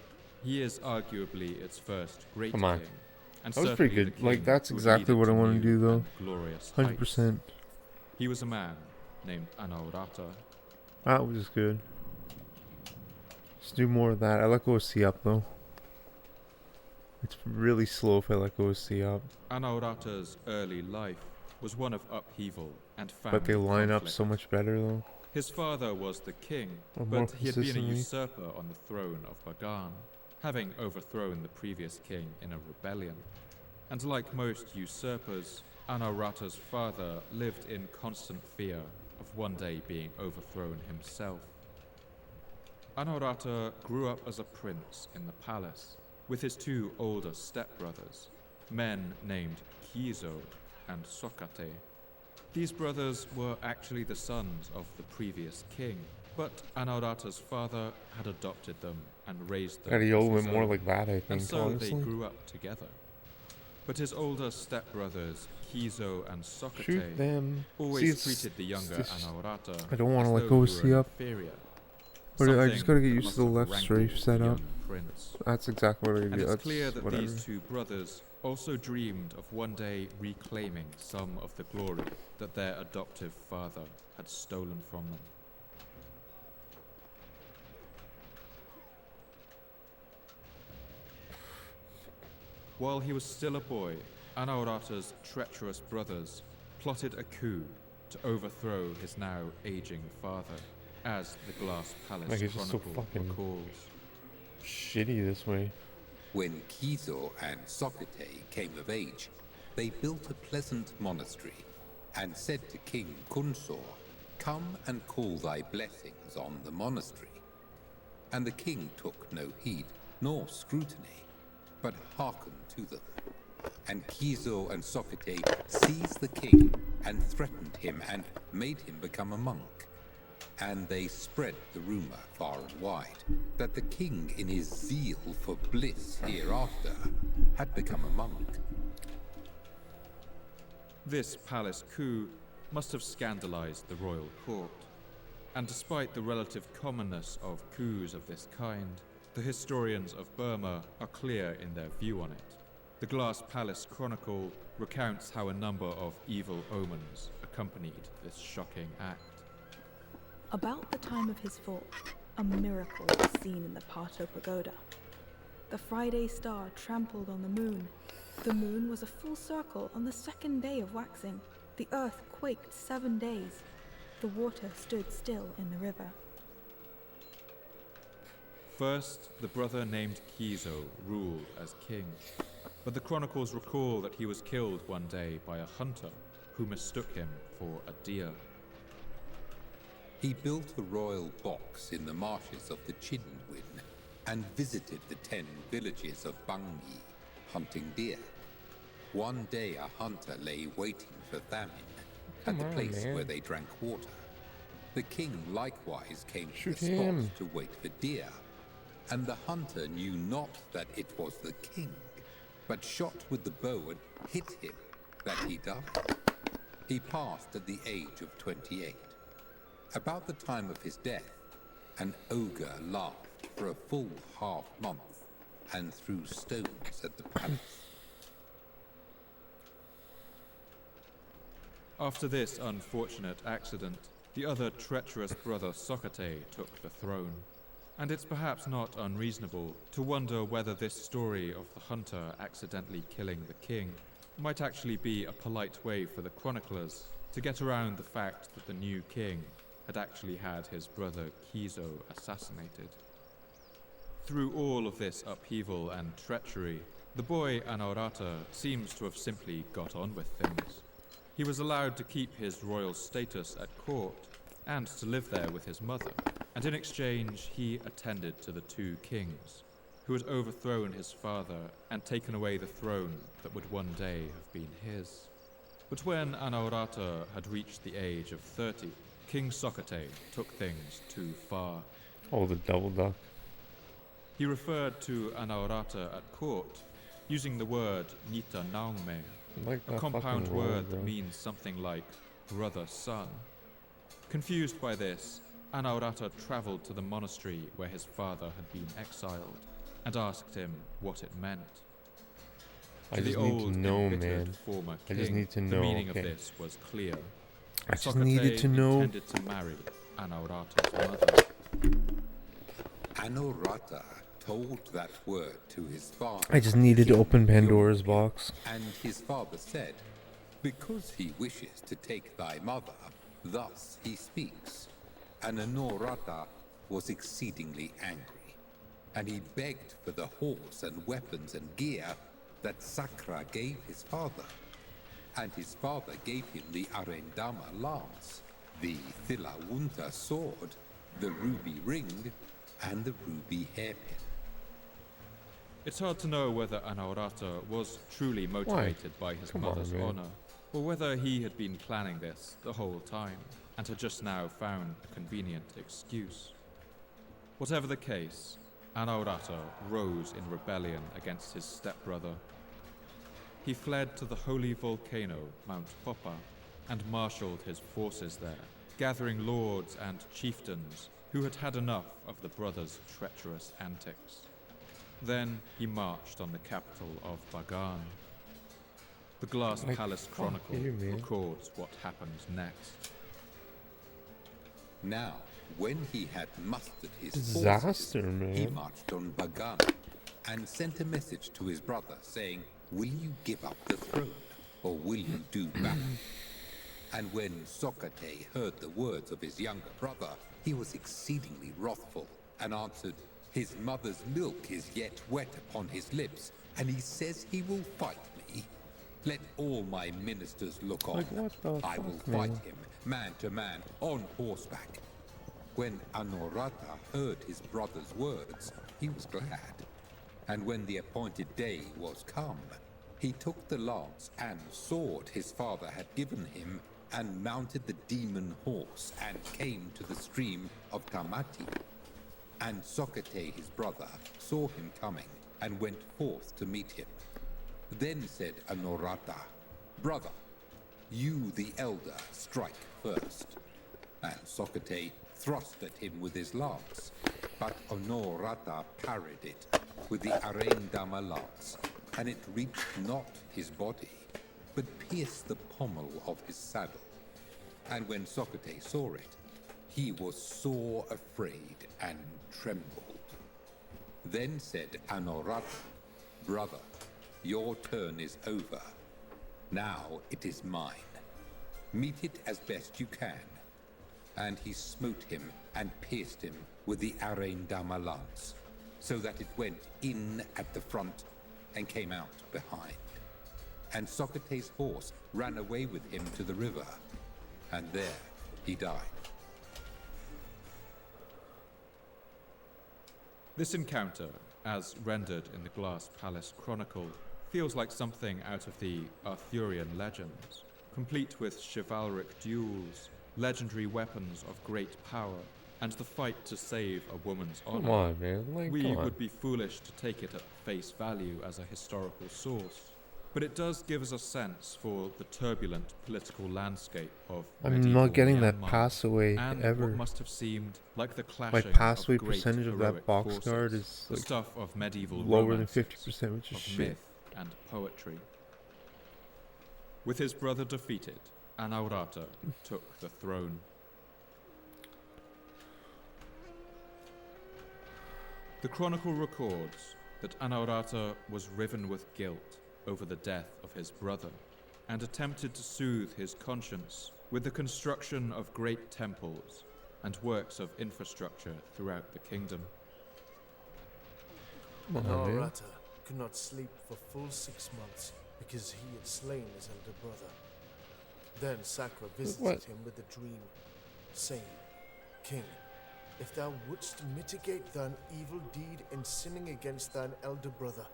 he is arguably its first great Come on. king. And That was pretty certainly the good. Like, king that's who would exactly lead it what I to wanna new do, though. and glorious 100%. heights. He was a man named Anaurata. That was good. Let's do more of that. I let OC up, though. It's really slow if I let OC up. Anaurata's early life was one of upheaval and famine. But they line up conflict. so much better, though. His father was the king, Or more but he had been a consistently. usurper on the throne of Bagan, having overthrown the previous king in a rebellion. And like most usurpers, Anaurata's father lived in constant fear of one day being overthrown himself. Anaurata grew up as a prince in the palace, with his 2 older stepbrothers, men named Kizo and Sokate. These brothers were actually the sons of the previous king, but Anaurata's father had adopted them and raised them Gotta yell a as bit his more own, like that, I and think, so honestly. they grew up together. But his older stepbrothers, Kizo and Sokate, Shoot them. always See, it's treated the younger this- Anaurata I don't wanna as let though go he see were up. inferior. But I just Something gotta get that used must to the have left rankled strafe set the up. young prince. That's exactly what I And do. it's That's clear that whatever. these 2 brothers also dreamed of one day reclaiming some of the glory that their adoptive father had stolen from them. While he was still a boy, Anaurata's treacherous brothers plotted a coup to overthrow his now aging father, as the Glass Palace Like, it's just so Chronicle fucking- recalls. Shitty this way. When Kizo and Sokate came of age, they built a pleasant monastery and said to King Kunsor, "Come and call thy blessings on the monastery." And the king took no heed, nor scrutiny, but hearkened to them. And Kizo and Sokate seized the king and threatened him and made him become a monk. And they spread the rumor far and wide that the king, in his zeal for bliss hereafter, had become a monk. This palace coup must have scandalized the royal court, and despite the relative commonness of coups of this kind, the historians of Burma are clear in their view on it. The Glass Palace Chronicle recounts how a number of evil omens accompanied this shocking act. About the time of his fall, a miracle was seen in the Pato Pagoda. The Friday star trampled on the moon, The moon was a full circle on the second day of waxing. The earth quaked 7 days. The water stood still in the river. First, the brother named Kizo ruled as king, but the chronicles recall that he was killed one day by a hunter who mistook him for a deer. He built a royal box in the marshes of the Chidinwin and visited the 10 villages of Bangi, hunting deer. One day a hunter lay waiting for famine at the place where they drank water. The king likewise came to the spot to wait for deer, and the hunter knew not that it was the king, but shot with the bow and hit him, that he died. He passed at the age of 28. About the time of his death, an ogre laughed for a full half-month and threw stones at the palace. After this unfortunate accident, the other treacherous brother Socrate took the throne. And it's perhaps not unreasonable to wonder whether this story of the hunter accidentally killing the king might actually be a polite way for the chroniclers to get around the fact that the new king had actually had his brother Kizo assassinated. Through all of this upheaval and treachery, the boy Anaurata seems to have simply got on with things. He was allowed to keep his royal status at court and to live there with his mother, and in exchange he attended to the 2 kings, who had overthrown his father and taken away the throne that would one day have been his. But when Anaurata had reached the age of 30, King Socrate took things too far. Oh, the double duck. He referred to Anaurata at court using the word Nita Naungme, Like a compound word that means something like brother-son. Confused by this, Anaurata traveled to the monastery where his father had been exiled and asked him what it meant. I just need to know, man. Former I just king, need to know. The meaning okay. of this was clear. I just Socrate needed to know. intended to marry Anaurata's mother. Anaurata told that word to his father. I just needed to King open Pandora's Gyges, box. And his father said, "Because he wishes to take thy mother, thus he speaks." And Anaurata was exceedingly angry, and he begged for the horse and weapons and gear that Sakra gave his father. And his father gave him the Arendama lance, the Thilawunta sword, the ruby ring, and the ruby hairpin. It's hard to know whether Anaurata was truly motivated by his mother's honor, or whether he had been planning this the whole time and had just now found a convenient excuse. Whatever the case, Anaurata rose in rebellion against his stepbrother. He fled to the holy volcano, Mount Popa, and marshaled his forces there, gathering lords and chieftains who had had enough of the brothers' treacherous antics. Then he marched on the capital of Bagan. The Glass Palace Chronicle records what happened next. Now, when he had mustered his Disaster, forces, man. he marched on Bagan and sent a message to his brother saying, "Will you give up the throne, or will you do battle?" And when Socrate heard the words of his younger brother, he was exceedingly wrathful and answered, "His mother's milk is yet wet upon his lips, and he says he will fight me. Let all my ministers look on. Like, what the I will fuck, fight man? him, man to man, on horseback." When Anaurata heard his brother's words, he was glad. And when the appointed day was come, he took the lance and sword his father had given him, and mounted the demon horse, and came to the stream of Tamati. And Socrate his brother saw him coming, and went forth to meet him. Then said Anaurata, "Brother, you the elder strike first." And Socrate thrust at him with his lance, but Anaurata parried it with the Arendama lance, and it reached not his body, but pierced the pommel of his saddle. And when Socrate saw it, he was sore afraid and trembled. Then said Anaurata, "Brother, Your turn is over. Now it is mine. Meet it as best you can. And he smote him and pierced him with the Arendama lance, so that it went in at the front and came out behind. And Socote's horse ran away with him to the river, and there he died. This encounter, as rendered in the Glass Palace Chronicle, feels like something out of the Arthurian legends, complete with chivalric duels, legendary weapons of great power, and the fight to save a woman's honor. Come on, man. Like, We come on. would be foolish to take it at face value as a historical source, but it does give us a sense for the turbulent political landscape of I'm medieval not getting that Myanmar, pass away and ever. what must have seemed like the My clashing pass away of great percentage of that heroic box forces, guard is the like stuff of medieval lower than romances, 50%, which is of shit. myth and poetry. With his brother defeated, Anaurata took the throne. The chronicle records that Anaurata was riven with guilt over the death of his brother and attempted to soothe his conscience with the construction of great temples and works of infrastructure throughout the kingdom. Come on, man. Anaurata could not sleep for full 6 months because he had slain his elder brother. Then Sakra visited What? him with a dream, saying, King, if thou wouldst mitigate thine evil deed in sinning against thine elder brother,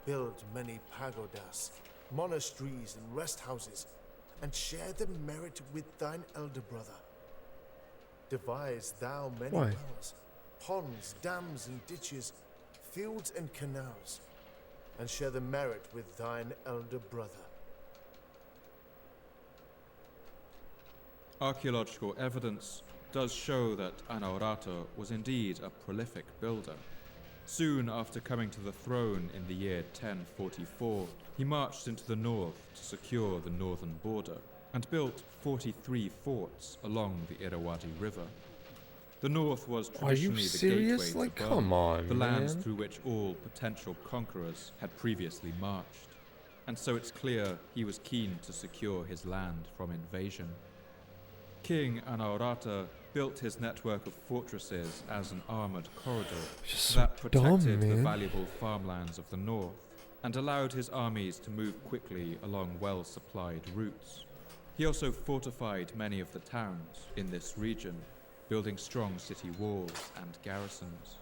build many pagodas, monasteries and rest houses, and share the merit with thine elder brother. Devise thou many Why? wells, ponds, dams and ditches, fields and canals, and share the merit with thine elder brother. Archaeological evidence does show that Anaurata was indeed a prolific builder. Soon after coming to the throne in the year 1044, he marched into the north to secure the northern border and built 43 forts along the Irrawaddy River. The north was Are you traditionally the serious? gateway Like, to come Burma, on, the lands man. through which all potential conquerors had previously marched. And so it's clear he was keen to secure his land from invasion. King Anaurata built his network of fortresses as an armored corridor Just so that protected dumb, the man. valuable farmlands of the north and allowed his armies to move quickly along well-supplied routes. He also fortified many of the towns in this region, building strong city walls and garrisons.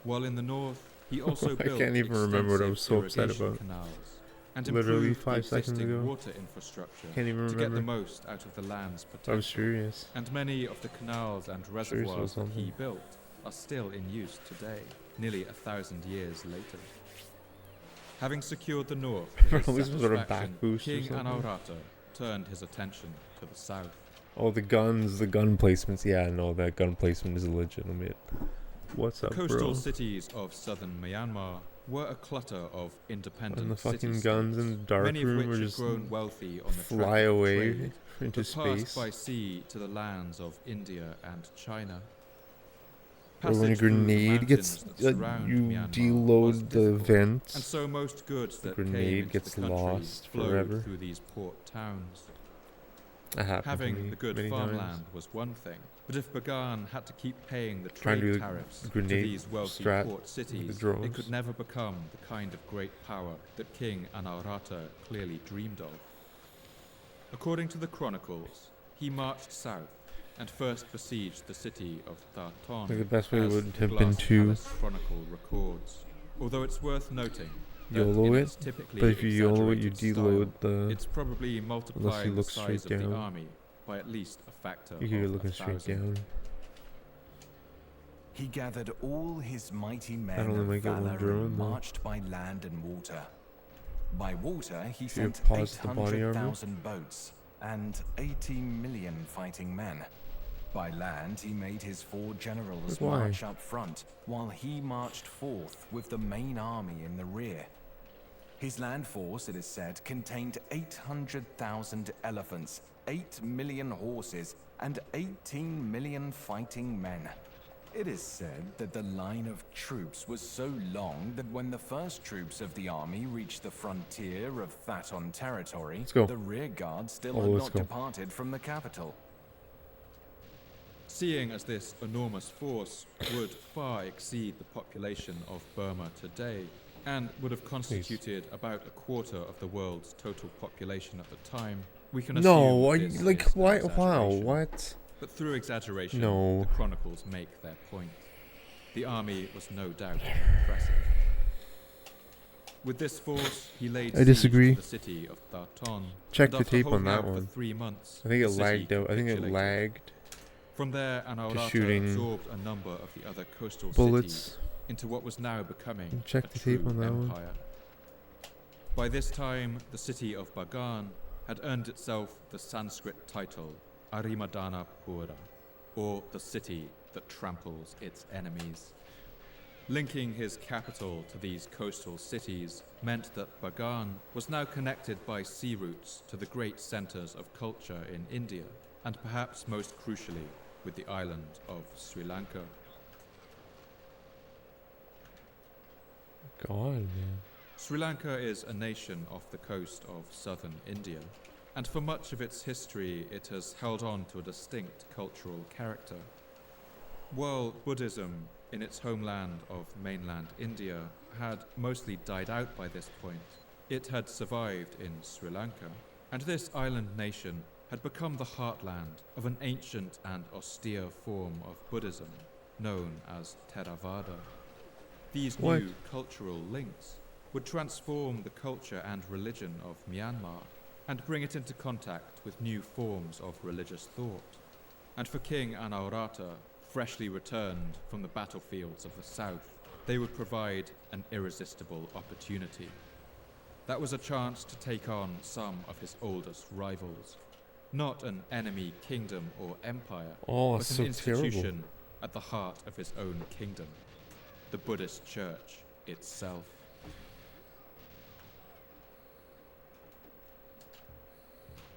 While in the north, he also I built can't even remember what I was so extensive upset irrigation about. canals and Literally improved 5 the seconds existing ago. water infrastructure Can't even to get the remember. most out of the land's I was potential. serious. And many of the canals and saw reservoirs that he something. built are still in use today, nearly 1,000 years later. Having secured the north to his Probably some sort of back satisfaction, boost or King something. Anaurata turned his attention to the south. Oh, the guns, the gun placements. Yeah, no, that gun placement is legitimate. What's up, Coastal bro? cities of southern Myanmar were a clutter of independent And the fucking city-states, guns in the dark many of room which were had just grown wealthy on the fly traffic of away trade, into but passed space. by sea to the lands of India and China. Or when a Passage through the grenade gets, mountains that surround you Myanmar was deload the difficult, vents. and so most goods The that came grenade into gets the country lost flowed forever. through these port towns. That happened to Having me the good many farmland times. was one thing, but if Bagan had to keep paying the Trying to trade do the tariffs to grenade these wealthy strat port with cities, the it drones. could never become the kind of great power that King Anaurata clearly dreamed of. According to the chronicles, he marched south and first besieged the city of Tarton, Like the best way as would the have been Glass to Palace Chronicle records. Although it's worth noting that YOLO in it, its typically but if you YOLO it, you exaggerated deload style, the. it's probably Unless multiplying you the look size straight of the down. army by at least a factor You hear of looking straight 1,000. down. He gathered all his mighty men That only of might get one valor drone, and though. marched by land and water. By water, he you sent pause the body armor? 800,000 boats and 80 million fighting men. By land, he made his 4 generals But why? march up front, while he marched forth with the main army in the rear. His land force, it is said, contained 800,000 elephants, 8 million horses, and 18 million fighting men. It is said that the line of troops was so long that when the first troops of the army reached the frontier of Thaton territory, Let's go. the rear guard still Oh, had let's not go. departed from the capital. Seeing as this enormous force would far exceed the population of Burma today, and would have constituted about a quarter of the world's total population at the time, we can assume No, this like, is an why? Wow, exaggeration. what? But through exaggeration, No. the chronicles make their point. The army was no doubt impressive. With this force, he laid I siege disagree. to the city of Thaton. Check and the after tape on holding that out one. For 3 months, I think the it city lagged out. I think it capitulated. lagged. From there, Anaurata shooting absorbed a number of the other coastal bullets. cities into what was now becoming Check a the true tape on that one. empire. By this time, the city of Bagan had earned itself the Sanskrit title Arimadana Pura, or the city that tramples its enemies. Linking his capital to these coastal cities meant that Bagan was now connected by sea routes to the great centers of culture in India, and perhaps most crucially with the island of Sri Lanka. God, man. Sri Lanka is a nation off the coast of southern India, and for much of its history it has held on to a distinct cultural character. While Buddhism in its homeland of mainland India had mostly died out by this point, it had survived in Sri Lanka, and this island nation had become the heartland of an ancient and austere form of Buddhism known as Theravada. These What? new cultural links would transform the culture and religion of Myanmar and bring it into contact with new forms of religious thought. And for King Anaurata, freshly returned from the battlefields of the south, they would provide an irresistible opportunity. That was a chance to take on some of his oldest rivals. Not an enemy kingdom or empire, Oh, but it's an so terrible. institution at the heart of his own kingdom, the Buddhist Church itself.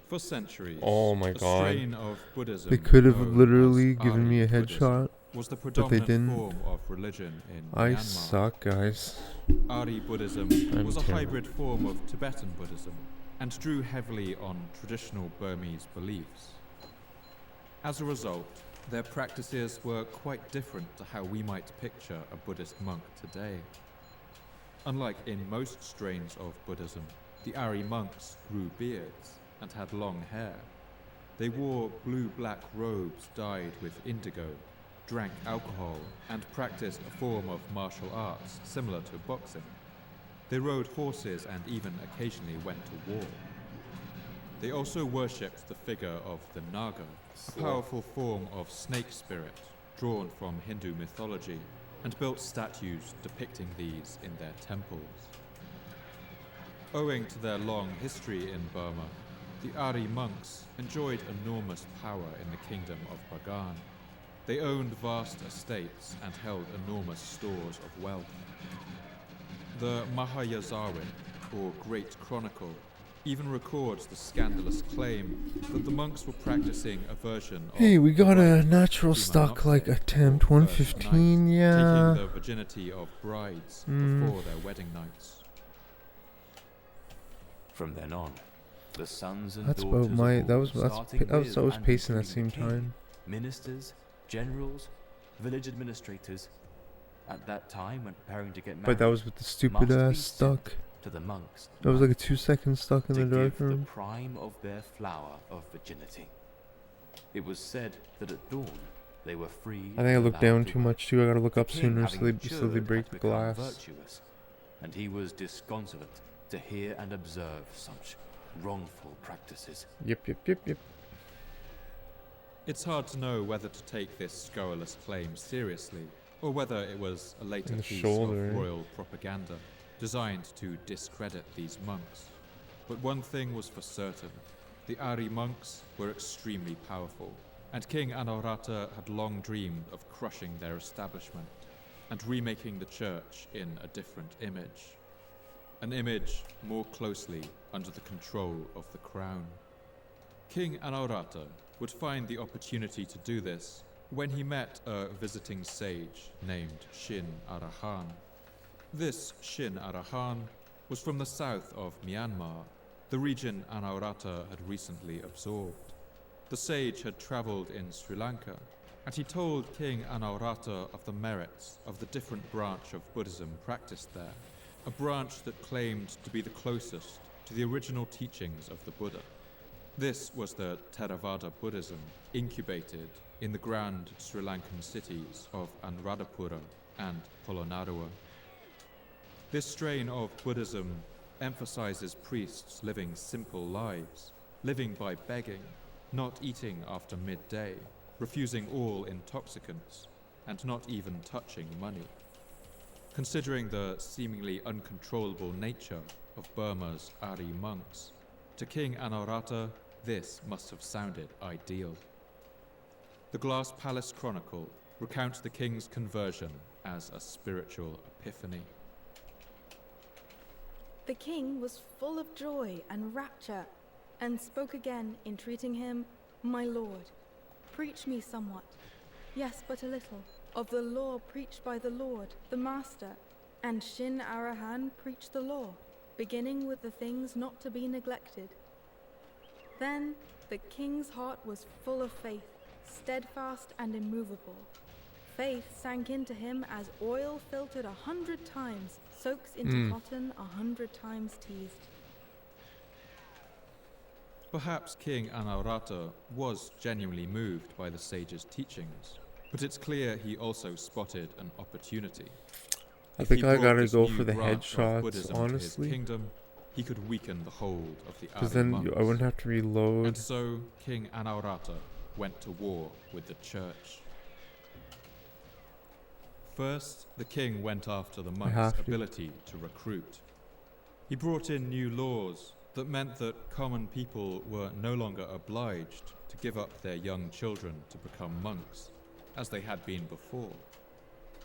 For centuries, Oh my a God. strain of Buddhism They could have known literally as given me a Ari Buddhism headshot, was the but they predominant didn't. form of religion in I Myanmar. suck, guys. Ari Buddhism I'm was a terrible. hybrid form of Tibetan Buddhism and drew heavily on traditional Burmese beliefs. As a result, their practices were quite different to how we might picture a Buddhist monk today. Unlike in most strains of Buddhism, the Ari monks grew beards and had long hair. They wore blue-black robes dyed with indigo, drank alcohol, and practiced a form of martial arts similar to boxing. They rode horses and even occasionally went to war. They also worshipped the figure of the Naga, a powerful form of snake spirit drawn from Hindu mythology, and built statues depicting these in their temples. Owing to their long history in Burma, the Ari monks enjoyed enormous power in the kingdom of Bagan. They owned vast estates and held enormous stores of wealth. The Mahayazarin, or Great Chronicle, even records the scandalous claim that the monks were practicing a version of Hey, we got a rite natural Prima stock like Nocte, attempt or first 115, night, yeah. taking the virginity of brides before their wedding nights. From then on, the sons and That's daughters about my. of That all, was starting that was with and pacing at the including same the king, time. Ministers, generals, village administrators, at that time when preparing to get married, But that was with the stupid must be ass stuck. sent to the monks. That was like a 2-second stuck in to the dark give the room. prime of their flower of virginity. It was said that at dawn they were free. I think I and looked allowed down to too work. much too. I gotta look The up king, sooner having so they matured, break had the become glass. virtuous, and he was disconsolate to hear and observe such wrongful practices. Yep. It's hard to know whether to take this scurrilous claim seriously, or whether it was a later In the piece shoulder, of eh? royal propaganda designed to discredit these monks. But one thing was for certain: the Ari monks were extremely powerful, and King Anaurata had long dreamed of crushing their establishment and remaking the church in a different image. An image more closely under the control of the crown. King Anaurata would find the opportunity to do this when he met a visiting sage named Shin Arahan. This Shin Arahan was from the south of Myanmar, the region Anaurata had recently absorbed. The sage had travelled in Sri Lanka, and he told King Anaurata of the merits of the different branch of Buddhism practiced there, a branch that claimed to be the closest to the original teachings of the Buddha. This was the Theravada Buddhism, incubated in the grand Sri Lankan cities of Anuradhapura and Polonnaruwa. This strain of Buddhism emphasizes priests living simple lives, living by begging, not eating after midday, refusing all intoxicants, and not even touching money. Considering the seemingly uncontrollable nature of Burma's Ari monks, to King Anaurata, this must have sounded ideal. The Glass Palace Chronicle recounts the king's conversion as a spiritual epiphany. The king was full of joy and rapture, and spoke again, entreating him, "My lord, preach me somewhat, yes, but a little, of the law preached by the Lord, the Master." And Shin Arahan preached the law, beginning with the things not to be neglected. Then the king's heart was full of faith, steadfast and immovable. Faith sank into him as oil filtered 100 times soaks into cotton 100 times teased. Perhaps King Anaurata was genuinely moved by the sage's teachings, but it's clear he also spotted an opportunity. I If think he I brought gotta this go new for the branch of headshots, Buddhism honestly. to his kingdom, he could weaken the hold of the Because Ari then monks. I wouldn't have to reload. And so King Anaurata went to war with the church. First, the king went after the monks' have to. ability to recruit. He brought in new laws that meant that common people were no longer obliged to give up their young children to become monks, as they had been before.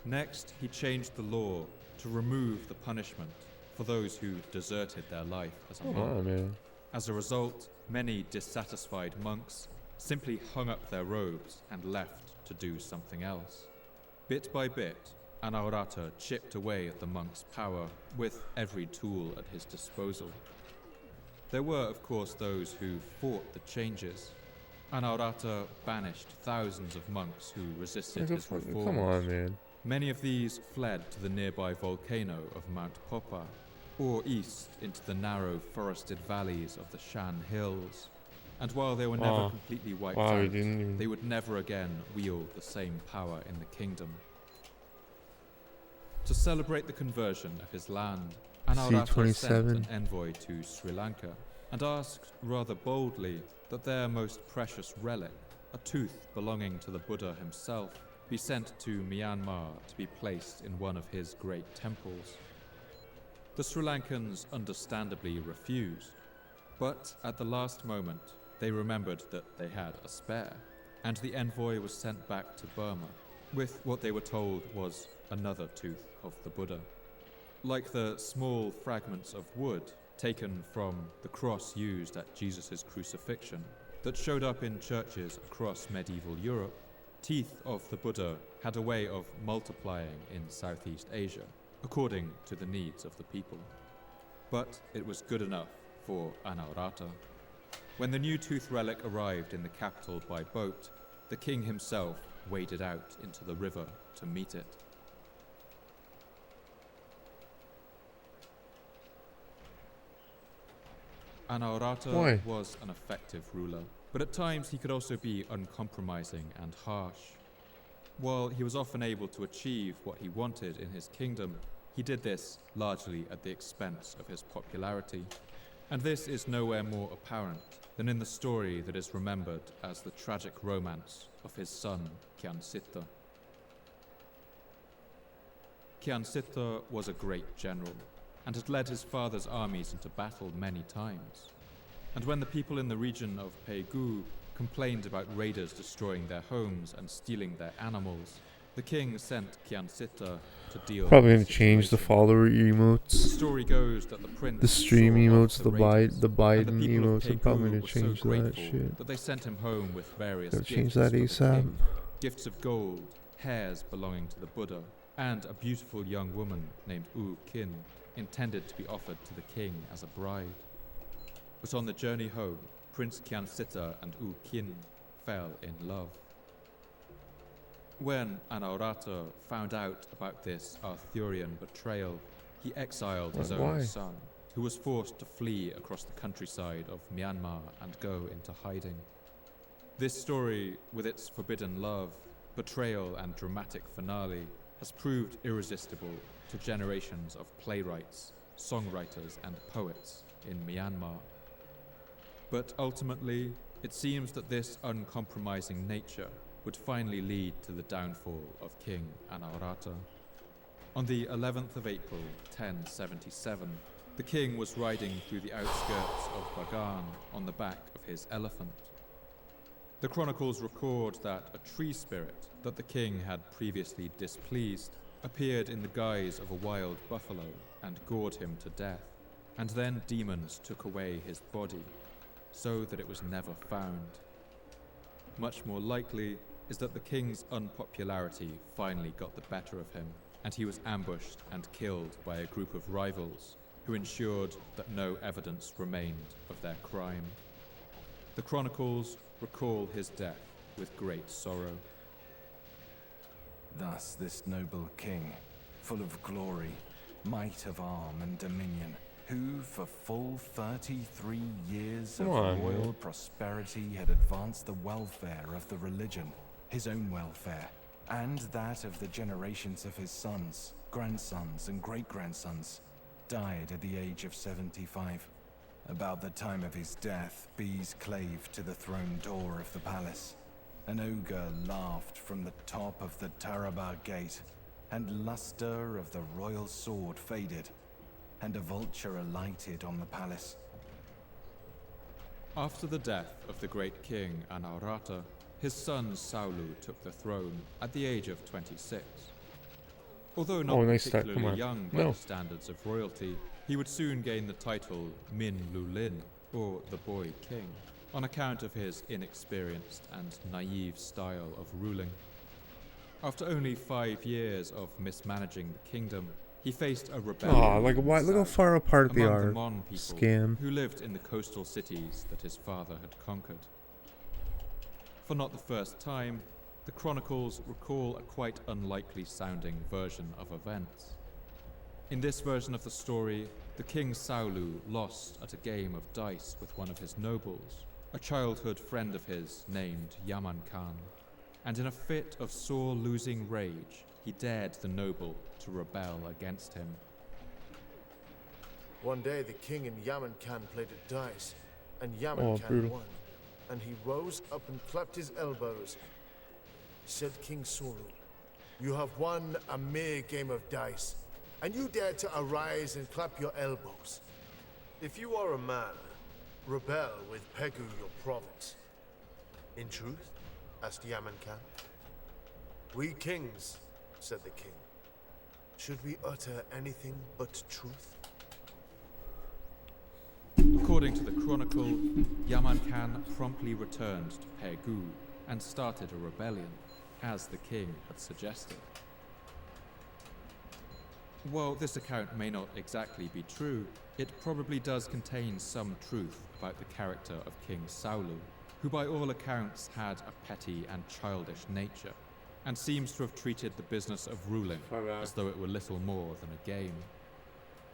Next, he changed the law to remove the punishment for those who deserted their life as a Come monk. on, man. As a result, many dissatisfied monks simply hung up their robes and left to do something else. Bit by bit, Anaurata chipped away at the monks' power with every tool at his disposal. There were, of course, those who fought the changes. Anaurata banished thousands of monks who resisted his reforms. Come on, man. Many of these fled to the nearby volcano of Mount Popa, or east into the narrow forested valleys of the Shan Hills. And while they were never completely wiped out, they would never again wield the same power in the kingdom. To celebrate the conversion of his land, Anaurata sent an envoy to Sri Lanka and asked rather boldly that their most precious relic, a tooth belonging to the Buddha himself, be sent to Myanmar to be placed in one of his great temples. The Sri Lankans understandably refused, but at the last moment they remembered that they had a spare, and the envoy was sent back to Burma with what they were told was another tooth of the Buddha. Like the small fragments of wood taken from the cross used at Jesus' crucifixion that showed up in churches across medieval Europe, teeth of the Buddha had a way of multiplying in Southeast Asia, according to the needs of the people. But it was good enough for Anaurata. When the new tooth relic arrived in the capital by boat, the king himself waded out into the river to meet it. Anaurata was an effective ruler, but at times he could also be uncompromising and harsh. While he was often able to achieve what he wanted in his kingdom, he did this largely at the expense of his popularity. And this is nowhere more apparent than in the story that is remembered as the tragic romance of his son, Kyansita. Kyansita was a great general, and had led his father's armies into battle many times. And when the people in the region of Pegu complained about raiders destroying their homes and stealing their animals, the king sent Kyansita to deal Probably with gonna change the follower emotes. The story goes that the prince The stream emotes, the raiders, Biden and the people of emotes. I'm Pegu probably gonna were change so that grateful shit. that they sent him home with various Gotta gifts change that for the ASAP. king, gifts of gold, hairs belonging to the Buddha, and a beautiful young woman named U Kin, intended to be offered to the king as a bride. But on the journey home, Prince Kyansita and U Kin fell in love. When Anaurata found out about this Arthurian betrayal, he exiled his own son, who was forced to flee across the countryside of Myanmar and go into hiding. This story, with its forbidden love, betrayal and dramatic finale, has proved irresistible to generations of playwrights, songwriters and poets in Myanmar. But ultimately, it seems that this uncompromising nature would finally lead to the downfall of King Anaurata. On the 11th of April, 1077, the king was riding through the outskirts of Bagan on the back of his elephant. The chronicles record that a tree spirit that the king had previously displeased appeared in the guise of a wild buffalo and gored him to death, and then demons took away his body, so that it was never found. Much more likely is that the king's unpopularity finally got the better of him, and he was ambushed and killed by a group of rivals who ensured that no evidence remained of their crime. The chronicles recall his death with great sorrow. Thus this noble king, full of glory, might of arm and dominion, who for full 33 years of royal prosperity had advanced the welfare of the religion, his own welfare, and that of the generations of his sons, grandsons and great-grandsons, died at the age of 75. About the time of his death, bees clave to the throne door of the palace. An ogre laughed from the top of the Tarabar gate, and luster of the royal sword faded, and a vulture alighted on the palace. After the death of the great king Anaurata, his son Saulu took the throne at the age of 26. Although not particularly young by the standards of royalty, he would soon gain the title Min Lulin, or the Boy King, on account of his inexperienced and naive style of ruling. After only 5 years of mismanaging the kingdom, he faced a rebellion. Look how far apart they are. The Mon people Scam. who lived in the coastal cities that his father had conquered. For not the first time, the chronicles recall a quite unlikely sounding version of events. In this version of the story, the king Saulu lost at a game of dice with one of his nobles, a childhood friend of his named Yaman Khan, and in a fit of sore losing rage, he dared the noble to rebel against him. One day the king and Yaman Khan played at dice, and Yaman Khan won, and he rose up and clapped his elbows. Said King Saulu, "You have won a mere game of dice, and you dare to arise and clap your elbows. If you are a man, rebel with Pegu, your province." "In truth?" asked Yaman Khan. "We kings," said the king, "should we utter anything but truth?" According to the chronicle, Yaman Khan promptly returned to Pegu and started a rebellion, as the king had suggested. While this account may not exactly be true, it probably does contain some truth about the character of King Saulu, who by all accounts had a petty and childish nature, and seems to have treated the business of ruling as though it were little more than a game.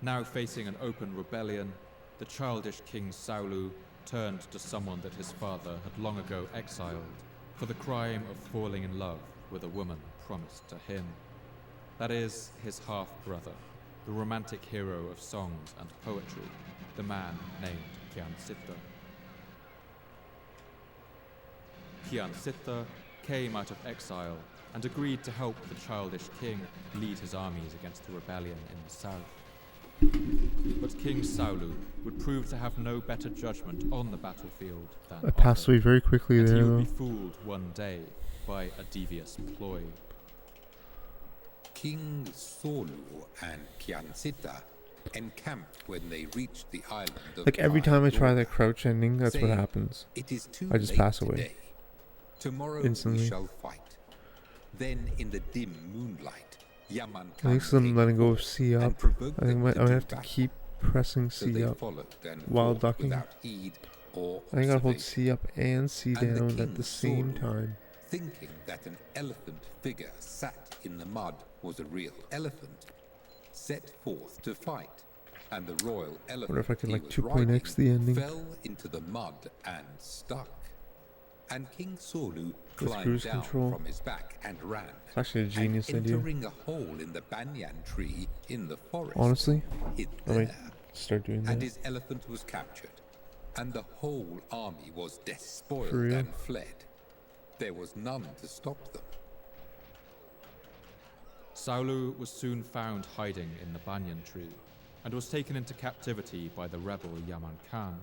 Now facing an open rebellion, the childish King Saulu turned to someone that his father had long ago exiled for the crime of falling in love with a woman promised to him. That is, his half-brother, the romantic hero of songs and poetry, the man named Kyansita. Kyansita came out of exile and agreed to help the childish king lead his armies against the rebellion in the south. But King Saulu would prove to have no better judgment on the battlefield than I passed away very quickly and there, he though. would be fooled one day by a devious ploy. King Saulu and Kyansita encamped when they reached the island of Like every time I try Pandora, that crouch ending, that's what saying, happens. "It is too I just late pass away. today. Tomorrow Instantly. we shall fight, Then, in the dim moonlight, Yaman I think Khan I'm letting go of C up. I think I might have to keep pressing C up while ducking. I think I gotta hold C up and C down at the same time. Thinking that an elephant figure sat in the mud was a real elephant, set forth to fight, and the royal elephant Wonder if I can he like was 2.x the ending. fell into the mud and stuck. And King Solu With climbed cruise down control. from his back and ran. It's actually a genius and idea. entering a hole in the banyan tree in the forest. Honestly, hid I might there. start doing And that. his elephant was captured, and the whole army was For despoiled real? and fled. There was none to stop them. Saulu was soon found hiding in the banyan tree and was taken into captivity by the rebel Yaman Khan.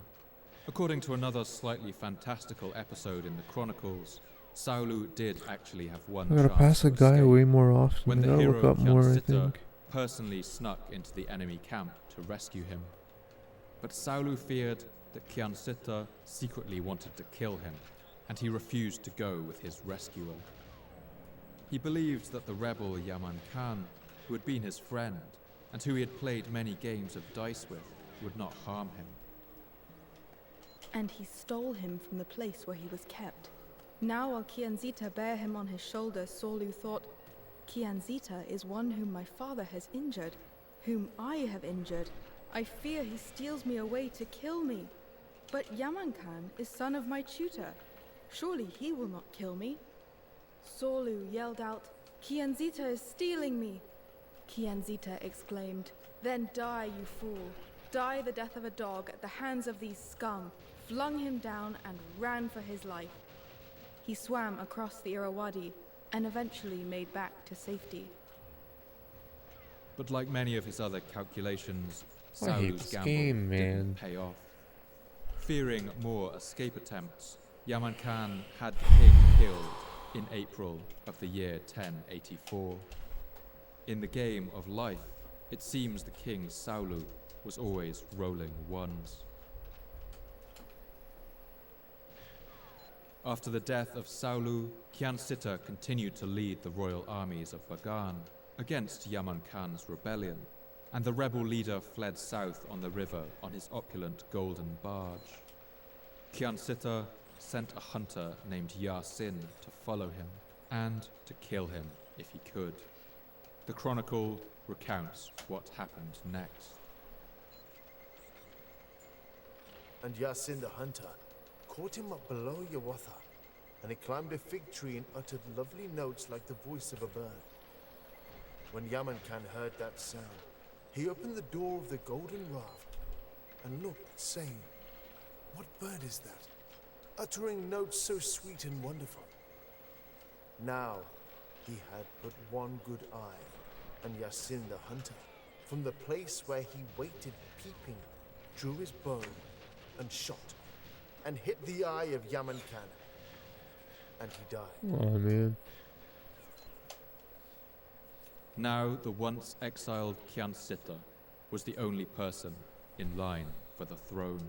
According to another slightly fantastical episode in the Chronicles, Saulu did actually have one I gotta chance pass to a guy escape, way more often. when I the gotta hero look up more, I Kyansita think. personally snuck into the enemy camp to rescue him. But Saulu feared that Kyansita secretly wanted to kill him, and he refused to go with his rescuer. He believed that the rebel Yaman Khan, who had been his friend and who he had played many games of dice with, would not harm him. And he stole him from the place where he was kept. Now while Kyanzita bare him on his shoulder, Solu thought, Kyanzita is one whom my father has injured, whom I have injured. I fear he steals me away to kill me. But Yaman Khan is son of my tutor. Surely he will not kill me. Solu yelled out, Kyanzita is stealing me. Kyanzita exclaimed, Then die, you fool. Die the death of a dog at the hands of these scum, flung him down and ran for his life. He swam across the Irrawaddy and eventually made back to safety. But like many of his other calculations, I hate Saulu's this gamble game, man. didn't pay off. Fearing more escape attempts, Yaman Khan had the king killed in April of the year 1084. In the game of life, it seems the king Saulu was always rolling ones. After the death of Saulu, Kyansita continued to lead the royal armies of Bagan against Yaman Khan's rebellion, and the rebel leader fled south on the river on his opulent golden barge. Kyansita sent a hunter named Yasin to follow him and to kill him if he could. The chronicle recounts what happened next. And Yasin the hunter caught him up below Yawatha, and he climbed a fig tree and uttered lovely notes like the voice of a bird. When Yaman Khan heard that sound, he opened the door of the golden raft and looked, saying, What bird is that, uttering notes so sweet and wonderful? Now he had but one good eye, and Yasin the hunter, from the place where he waited peeping, drew his bow and shot, and hit the eye of Yaman Khan, and he died. Oh man. Now the once exiled Kyansita was the only person in line for the throne.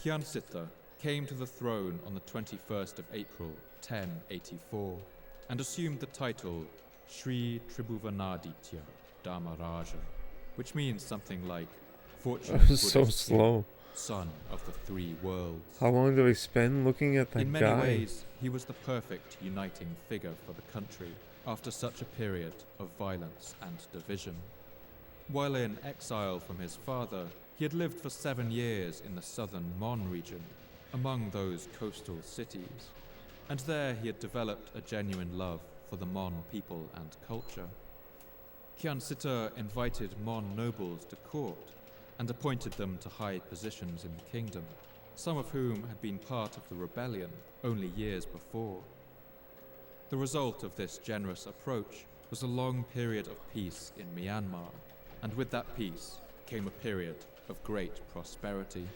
Kyansita came to the throne on the 21st of April, 1084, and assumed the title Sri Tribhuvanaditya Dharmaraja, which means something like Fortunate That was so Buddhist king, slow. son of the three worlds. How long do I spend looking at that In many guy? ways, he was the perfect uniting figure for the country after such a period of violence and division. While in exile from his father, he had lived for 7 years in the southern Mon region, among those coastal cities, and there he had developed a genuine love for the Mon people and culture. Kyansita invited Mon nobles to court and appointed them to high positions in the kingdom, some of whom had been part of the rebellion only years before. The result of this generous approach was a long period of peace in Myanmar, and with that peace came a period of great prosperity.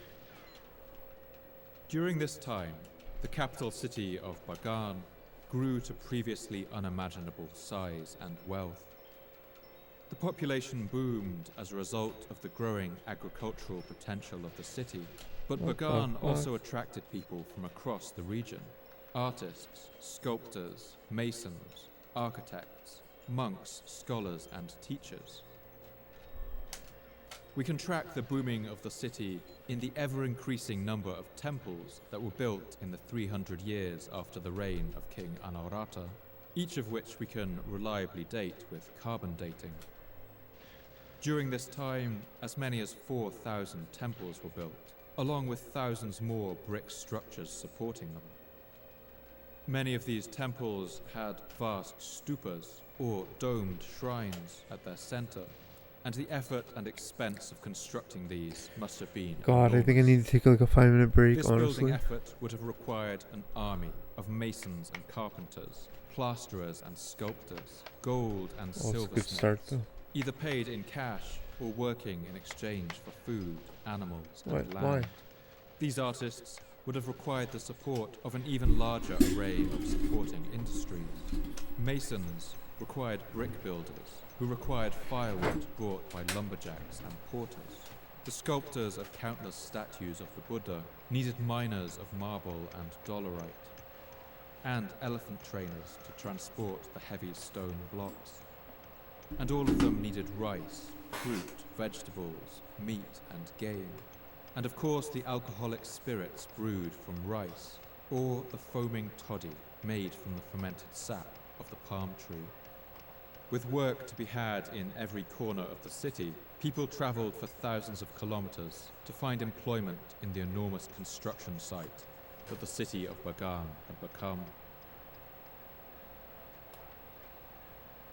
During this time, the capital city of Bagan grew to previously unimaginable size and wealth. The population boomed as a result of the growing agricultural potential of the city, but What the Bagan fuck? also attracted people from across the region. Artists, sculptors, masons, architects, monks, scholars, and teachers. We can track the booming of the city in the ever-increasing number of temples that were built in the 300 years after the reign of King Anawrahta, each of which we can reliably date with carbon dating. During this time, as many as 4,000 temples were built, along with thousands more brick structures supporting them. Many of these temples had vast stupas, or domed shrines, at their center, and the effort and expense of constructing these must have been God, I think I enormous. need to take like a 5-minute break, This honestly. building effort would have required an army of masons and carpenters, plasterers and sculptors, gold and Oh, it's a good silversmiths, start though. either paid in cash or working in exchange for food, animals, and What? land. Why? These artists would have required the support of an even larger array of supporting industries. Masons required brick builders, who required firewood brought by lumberjacks and porters. The sculptors of countless statues of the Buddha needed miners of marble and dolerite, and elephant trainers to transport the heavy stone blocks. And all of them needed rice, fruit, vegetables, meat, and game. And of course the alcoholic spirits brewed from rice, or the foaming toddy made from the fermented sap of the palm tree. With work to be had in every corner of the city, people travelled for thousands of kilometres to find employment in the enormous construction site that the city of Bagan had become.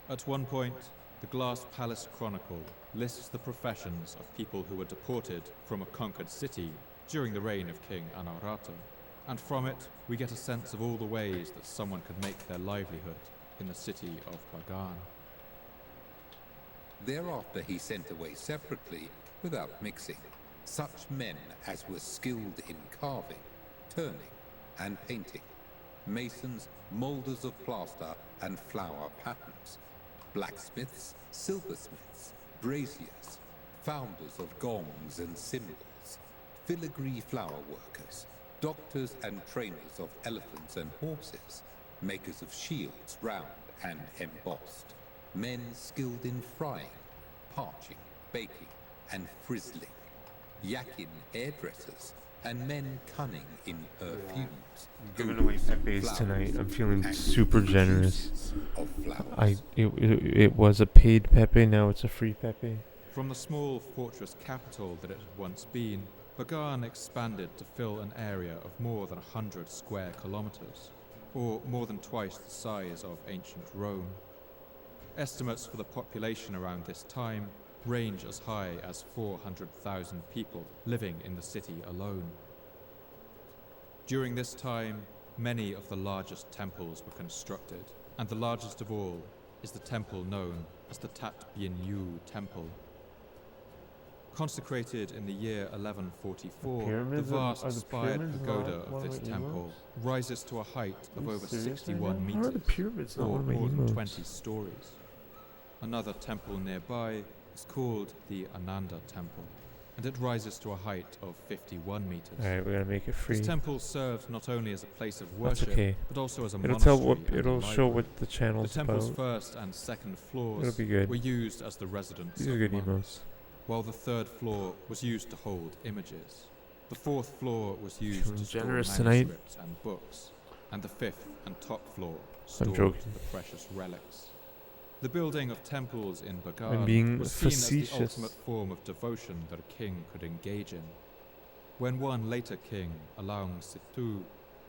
At one point, the Glass Palace Chronicle lists the professions of people who were deported from a conquered city during the reign of King Anawrahta, and from it we get a sense of all the ways that someone could make their livelihood in the city of Bagan. Thereafter he sent away separately, without mixing, such men as were skilled in carving, turning, and painting, masons, moulders of plaster and flower patterns, blacksmiths, silversmiths, braziers, founders of gongs and cymbals, filigree flower workers, doctors and trainers of elephants and horses, makers of shields round and embossed, men skilled in frying, parching, baking, and frizzling, yakin hairdressers, and men cunning in perfumes. I'm giving away pepes tonight. I'm feeling and super generous. of flowers. It was a paid Pepe, now it's a free Pepe. From the small fortress capital that it had once been, Bagan expanded to fill an area of more than 100 square kilometers, or more than twice the size of ancient Rome. Estimates for the population around this time range as high as 400,000 people living in the city alone. During this time, many of the largest temples were constructed, and the largest of all is the temple known as the Tat Bien Yu Temple. Consecrated in the year 1144, the vast spired pagoda of this temple rises to a height of over 61 How are the meters, pyramids not or one of my more than emotes? 20 stories. Another temple nearby is called the Ananda Temple, and it rises to a height of 51 meters. Alright, we're gonna make it free. This temple served not only as a place of That's worship, okay. but also as a It'll monastery tell what and a it'll show library. what the The channel's temple's about. first and second floors It'll be good. were used as the residence These are of good monks, emotes. while the third floor was used to hold images. The fourth floor was used Feeling to store generous tonight. manuscripts and books, and the fifth and top floor stored joking. the precious relics. The building of temples in I'm Bagan being was seen as the facetious. ultimate form of devotion that a king could engage in. When one later king, Alaung Situ,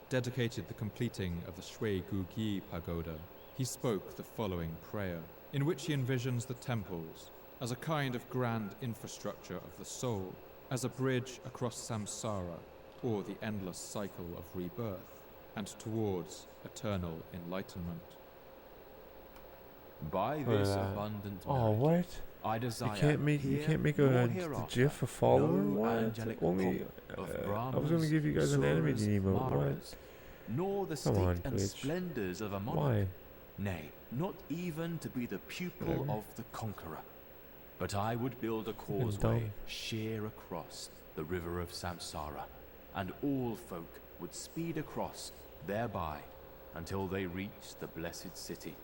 dedicated the completing of the Shui Gugi Pagoda, he spoke the following prayer, in which he envisions the temples as a kind of grand infrastructure of the soul, as a bridge across samsara, or the endless cycle of rebirth, and towards eternal enlightenment. By Look at this that. abundant Oh, merit, what? I You desire can't make nor a hereafter GIF a follower? no What? angelic Only pomp of I was Brahmas, gonna give you guys an animated Suras, emote. What? Maras, nor the Come state on, and Twitch. splendors of a monarch. Why? Nay, not even to be the pupil Whatever. of the conqueror. But I would build a dumb. causeway sheer across the river of Samsara, and all folk would speed across thereby until they reached the blessed city.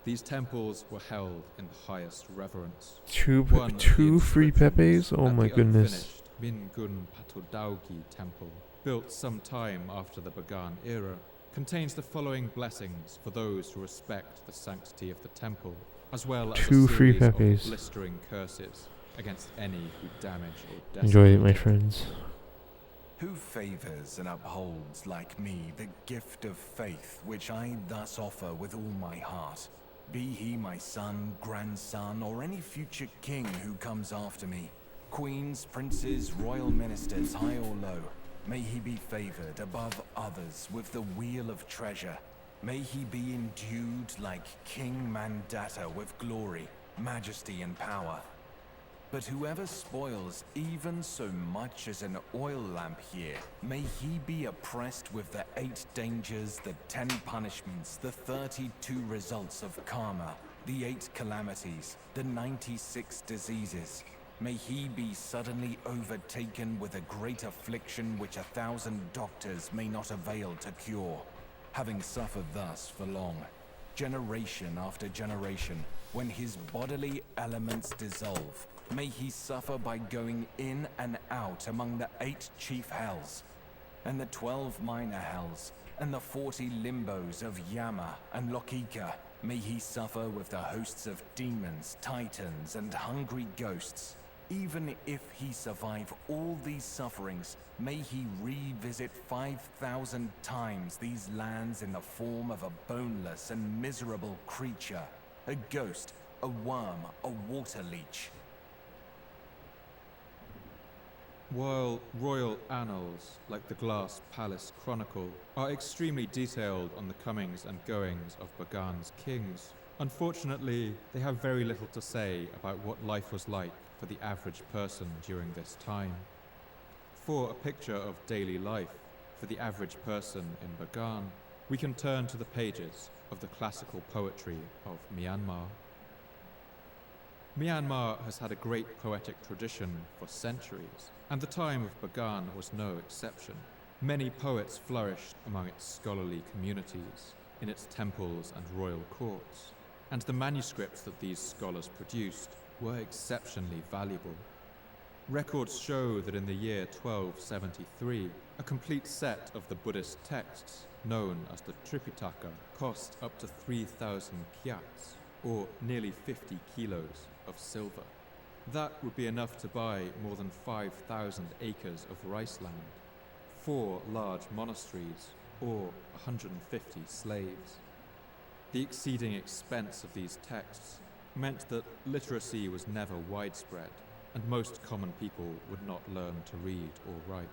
These temples were held in the highest reverence. Two One of the two free inscriptions Pepes? Oh at my the goodness. unfinished Mingun Patodaugi temple, built some time after the Bagan era, contains the following blessings for those who respect the sanctity of the temple, as well as Two a free series of Pepes. blistering curses against any who damage or Enjoy it, desecrate my friends. Who favors and upholds like me the gift of faith which I thus offer with all my heart? Be he my son, grandson, or any future king who comes after me, queens, princes, royal ministers, high or low, may he be favored above others with the wheel of treasure. May he be endued like King Mandata with glory, majesty, and power. But whoever spoils even so much as an oil lamp here, may he be oppressed with the 8 dangers, the 10 punishments, the 32 results of karma, the 8 calamities, the 96 diseases. May he be suddenly overtaken with a great affliction which 1,000 doctors may not avail to cure, having suffered thus for long, generation after generation, when his bodily elements dissolve. May he suffer by going in and out among the 8 chief hells, and the 12 minor hells, and the 40 limbos of Yama and Lokika. May he suffer with the hosts of demons, titans, and hungry ghosts. Even if he survive all these sufferings, may he revisit 5,000 times these lands in the form of a boneless and miserable creature, a ghost, a worm, a water leech. While royal annals, like the Glass Palace Chronicle, are extremely detailed on the comings and goings of Bagan's kings, unfortunately, they have very little to say about what life was like for the average person during this time. For a picture of daily life for the average person in Bagan, we can turn to the pages of the classical poetry of Myanmar. Myanmar has had a great poetic tradition for centuries, and the time of Bagan was no exception. Many poets flourished among its scholarly communities, in its temples and royal courts, and the manuscripts that these scholars produced were exceptionally valuable. Records show that in the year 1273, a complete set of the Buddhist texts, known as the Tripitaka, cost up to 3,000 kyats, or nearly 50 kilos of silver. That would be enough to buy more than 5,000 acres of rice land, 4 large monasteries, or 150 slaves. The exceeding expense of these texts meant that literacy was never widespread, and most common people would not learn to read or write.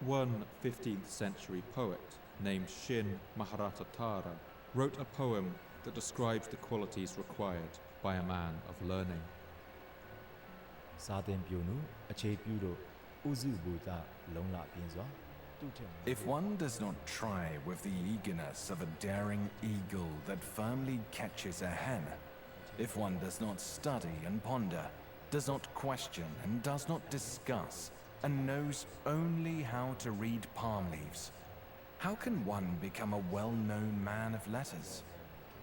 One 15th century poet named Shin Maharatatara wrote a poem that describes the qualities required by a man of learning. If one does not try with the eagerness of a daring eagle that firmly catches a hen, if one does not study and ponder, does not question and does not discuss, and knows only how to read palm leaves, how can one become a well-known man of letters?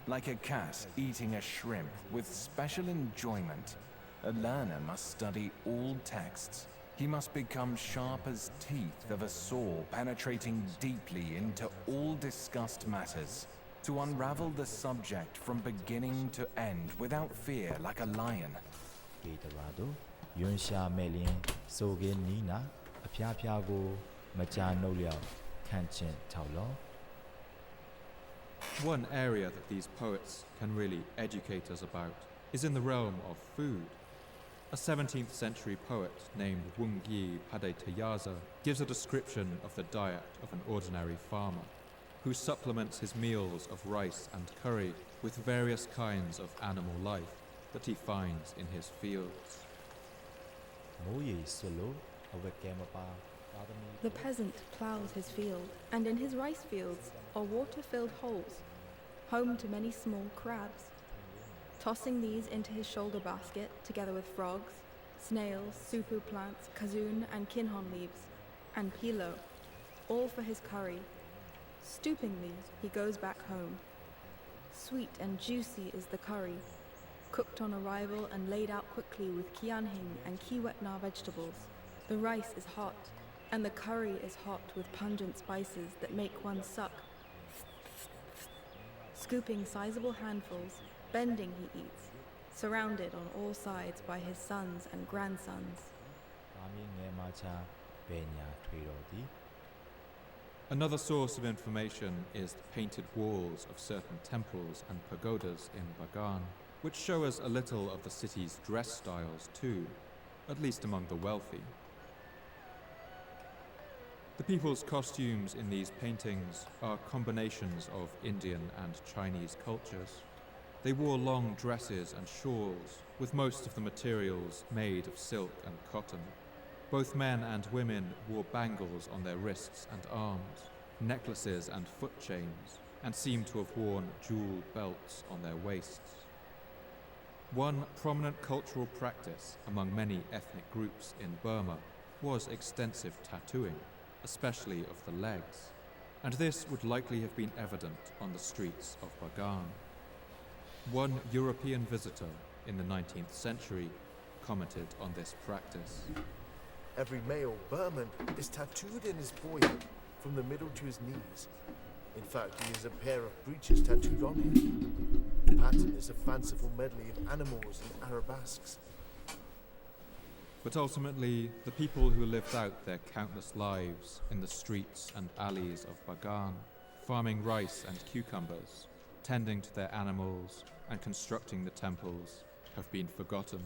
Like a cat eating a shrimp with special enjoyment, a learner must study all texts. He must become sharp as teeth of a saw, penetrating deeply into all discussed matters, to unravel the subject from beginning to end without fear, like a lion. One area that these poets can really educate us about is in the realm of food. A 17th century poet named Wungyi Padetayaza gives a description of the diet of an ordinary farmer, who supplements his meals of rice and curry with various kinds of animal life that he finds in his fields. The peasant ploughs his field, and in his rice fields are water-filled holes, home to many small crabs. tossing these into his shoulder basket together with frogs, snails, supu plants, kazun and kinhon leaves, and pilo, all for his curry. Stoopingly, he goes back home. Sweet and juicy is the curry, cooked on arrival and laid out quickly with kianhing and kiwetna vegetables. The rice is hot, and the curry is hot with pungent spices that make one suck. Scooping sizable handfuls, bending he eats, surrounded on all sides by his sons and grandsons. Another source of information is the painted walls of certain temples and pagodas in Bagan, which show us a little of the city's dress styles too, at least among the wealthy. The people's costumes in these paintings are combinations of Indian and Chinese cultures. They wore long dresses and shawls, with most of the materials made of silk and cotton. Both men and women wore bangles on their wrists and arms, necklaces and foot chains, and seemed to have worn jeweled belts on their waists. One prominent cultural practice among many ethnic groups in Burma was extensive tattooing, especially of the legs, and this would likely have been evident on the streets of Bagan. One European visitor in the 19th century commented on this practice. Every male Burman is tattooed in his boyhood, from the middle to his knees. In fact, he has a pair of breeches tattooed on him. The pattern is a fanciful medley of animals and arabesques. But ultimately, the people who lived out their countless lives in the streets and alleys of Bagan, farming rice and cucumbers, tending to their animals, and constructing the temples, have been forgotten.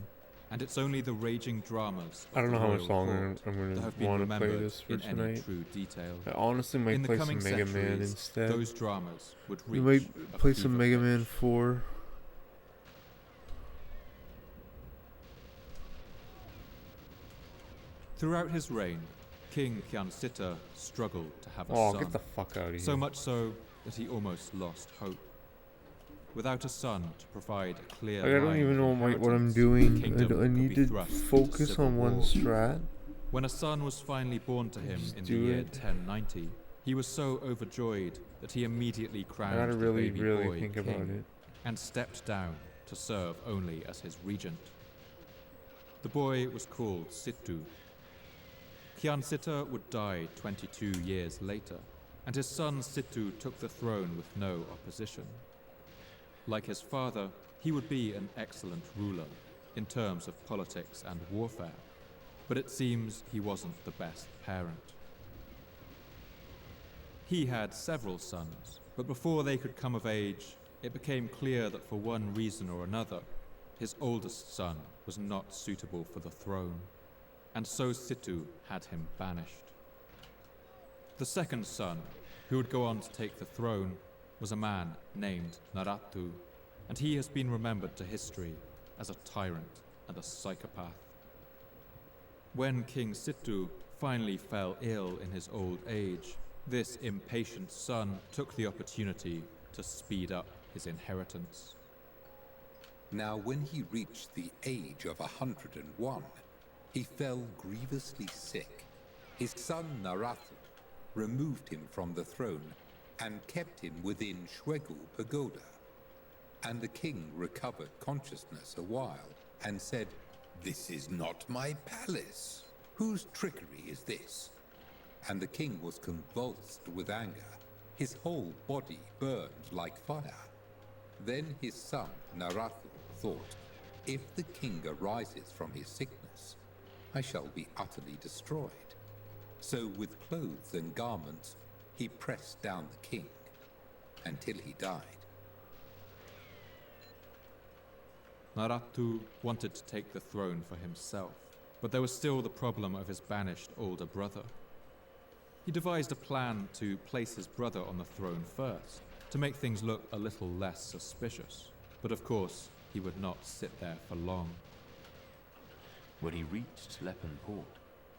And it's only the raging dramas I don't know how much longer that I'm have going been to want to play remembered this for in any tonight. true detail. I honestly might In the play some coming Mega Man centuries, instead. those dramas would We reach might a play some fever Mega pitch. Man 4. Throughout his reign, King Kyansita struggled to have a Oh, son. get the fuck out of here. So much so that he almost lost hope. Without a son to provide a clear Like, I don't line even of know what I'm inheritance, doing. the kingdom I could need be to thrust into focus civil on one war. strat. When a son was finally born to him Just in the do year it. 1090, he was so overjoyed that he immediately I crowned gotta the really, baby really boy think king about it. and stepped down to serve only as his regent. The boy was called Sittu. Kyansita would die 22 years later, and his son Sittu took the throne with no opposition. Like his father, he would be an excellent ruler in terms of politics and warfare, but it seems he wasn't the best parent. He had several sons, but before they could come of age, it became clear that for one reason or another, his oldest son was not suitable for the throne, and so Sittu had him banished. The second son, who would go on to take the throne, was a man named Naratu, and he has been remembered to history as a tyrant and a psychopath. When King Sittu finally fell ill in his old age, this impatient son took the opportunity to speed up his inheritance. Now when he reached the age of 101, he fell grievously sick. His son Narathu removed him from the throne and kept him within Shwegu Pagoda. And the king recovered consciousness a while and said, "This is not my palace. Whose trickery is this?" And the king was convulsed with anger. His whole body burned like fire. Then his son Narathu thought, "If the king arises from his sickness, I shall be utterly destroyed." So with clothes and garments, he pressed down the king until he died. Naratu wanted to take the throne for himself, but there was still the problem of his banished older brother. He devised a plan to place his brother on the throne first, to make things look a little less suspicious. But of course, he would not sit there for long. When he reached Lepan Port,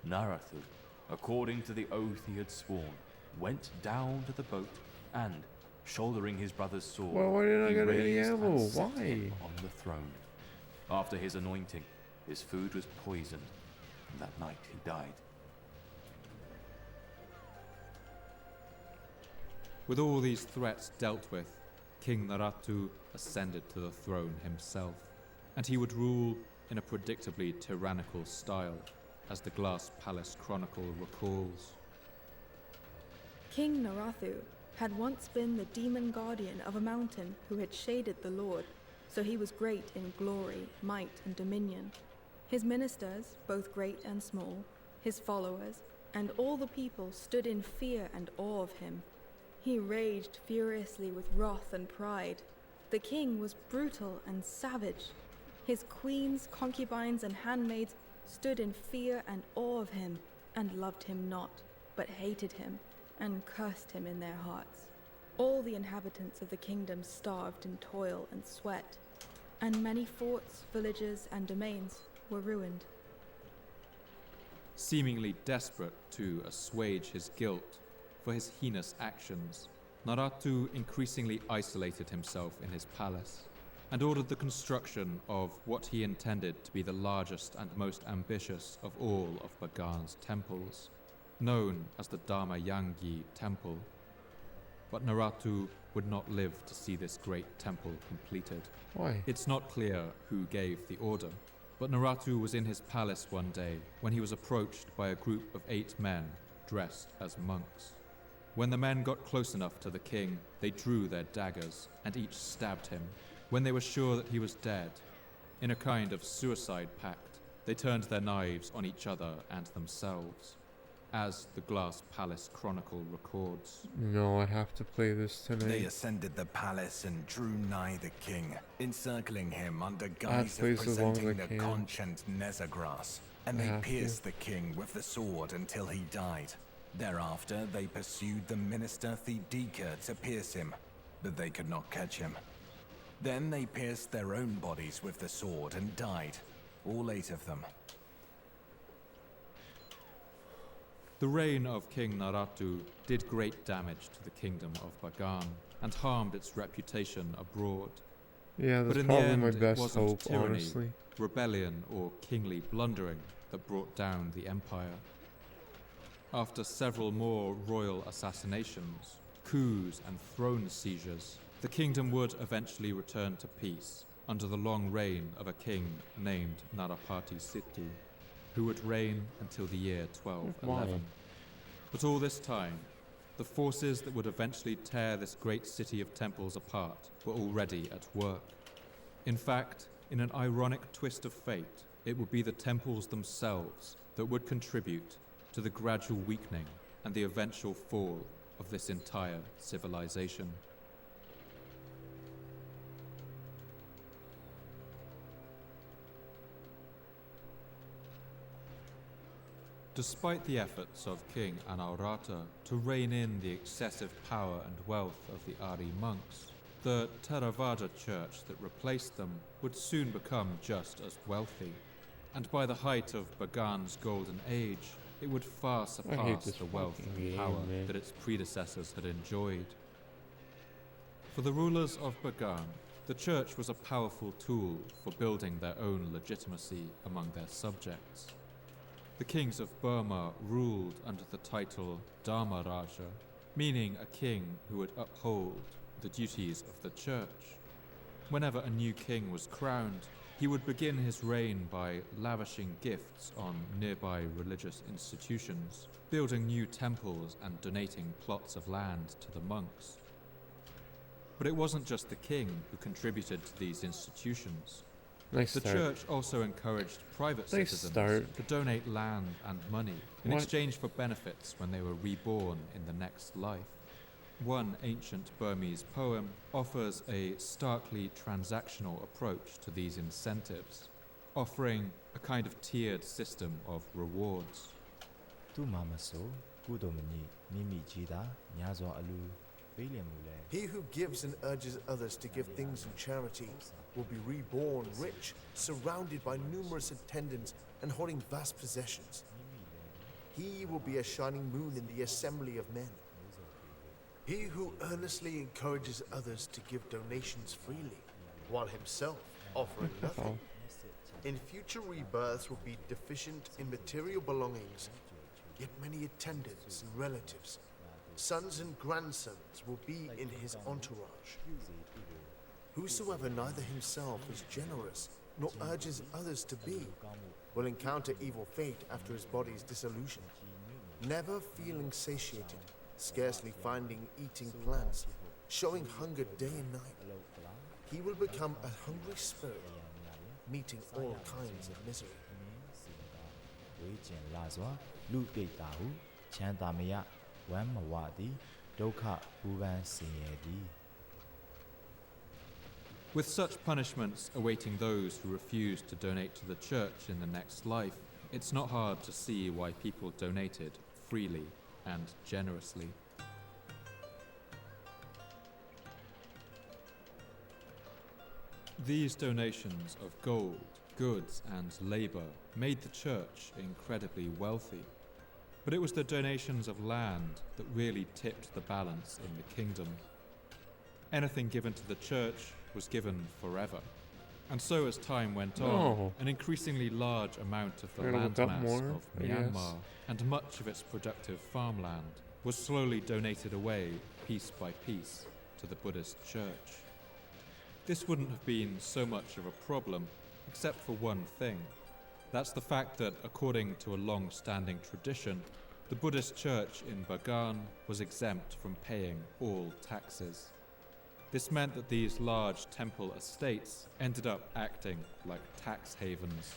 Narathu, according to the oath he had sworn, went down to the boat and, Shouldering his brother's sword, Well, why didn't I he get any raised and ammo? set Why? him on the throne. After his anointing, his food was poisoned, and that night he died. With all these threats dealt with, King Naratu ascended to the throne himself, and he would rule in a predictably tyrannical style, as the Glass Palace Chronicle recalls. King Narathu had once been the demon guardian of a mountain who had shaded the Lord, so he was great in glory, might, and dominion. His ministers, both great and small, his followers, and all the people stood in fear and awe of him. He raged furiously with wrath and pride. The king was brutal and savage. His queens, concubines, and handmaids stood in fear and awe of him, and loved him not, but hated him, and cursed him in their hearts. All the inhabitants of the kingdom starved in toil and sweat, and many forts, villages, and domains were ruined. Seemingly desperate to assuage his guilt for his heinous actions, Naratu increasingly isolated himself in his palace and ordered the construction of what he intended to be the largest and most ambitious of all of Bagan's temples, known as the Dharmayangi Temple. But Naratu would not live to see this great temple completed. Why? It's not clear who gave the order, but Naratu was in his palace one day when he was approached by a group of 8 men dressed as monks. When the men got close enough to the king, they drew their daggers and each stabbed him. When they were sure that he was dead, in a kind of suicide pact, they turned their knives on each other and themselves, as the Glass Palace Chronicle records. No, I have to play this They tonight. ascended the palace and drew nigh the king, encircling him under have guise to play of this as long as presenting I the can. conch and nezagrass, and I they have to. pierced the king with the sword until he died. Thereafter, they pursued the minister Thedeka to pierce him, but they could not catch him. Then they pierced their own bodies with the sword and died, all 8 of them. The reign of King Naratu did great damage to the kingdom of Bagan and harmed its reputation abroad. Yeah, But that's in the probably end, my it best wasn't hope, tyranny, honestly. rebellion, or kingly blundering that brought down the empire. After several more royal assassinations, coups, and throne seizures, the kingdom would eventually return to peace under the long reign of a king named Narapati Sittu, who would reign until the year 1211. Why? But all this time, the forces that would eventually tear this great city of temples apart were already at work. In fact, in an ironic twist of fate, it would be the temples themselves that would contribute to the gradual weakening and the eventual fall of this entire civilization. Despite the efforts of King Anaurata to rein in the excessive power and wealth of the Ari monks, the Theravada church that replaced them would soon become just as wealthy, and by the height of Bagan's golden age, it would far surpass this the wealth fucking and game, power man. that its predecessors had enjoyed. For the rulers of Bagan, the church was a powerful tool for building their own legitimacy among their subjects. The kings of Burma ruled under the title Dharma Raja, meaning a king who would uphold the duties of the church. Whenever a new king was crowned, he would begin his reign by lavishing gifts on nearby religious institutions, building new temples and donating plots of land to the monks. But it wasn't just the king who contributed to these institutions. Nice The start. church also encouraged private Nice citizens start. to donate land and money in What? exchange for benefits when they were reborn in the next life. One ancient Burmese poem offers a starkly transactional approach to these incentives, offering a kind of tiered system of rewards. He who gives and urges others to give things in charity will be reborn rich, surrounded by numerous attendants and holding vast possessions. He will be a shining moon in the assembly of men. He who earnestly encourages others to give donations freely, while himself offering nothing. In future rebirths will be deficient in material belongings, yet many attendants and relatives, sons and grandsons will be in his entourage. Whosoever neither himself is generous nor urges others to be, will encounter evil fate after his body's dissolution. Never feeling satiated, scarcely finding eating plants, showing hunger day and night, he will become a hungry spirit, meeting all kinds of misery. ဝေးကျင်လာစွာလူပိတ်တာဟုချမ်းသာမရဝမ်းမဝသည်ဒုက္ခပူပန်ဆင်းရဲသည် With such punishments awaiting those who refuse to donate to the church in the next life, it's not hard to see why people donated freely and generously. These donations of gold, goods, and labor made the church incredibly wealthy. But it was the donations of land that really tipped the balance in the kingdom. Anything given to the church was given forever. And so as time went on, an increasingly large amount of the landmass of Myanmar and much of its productive farmland was slowly donated away, piece by piece, to the Buddhist church. This wouldn't have been so much of a problem, except for one thing. That's the fact that, according to a long-standing tradition, the Buddhist church in Bagan was exempt from paying all taxes. This meant that these large temple estates ended up acting like tax havens.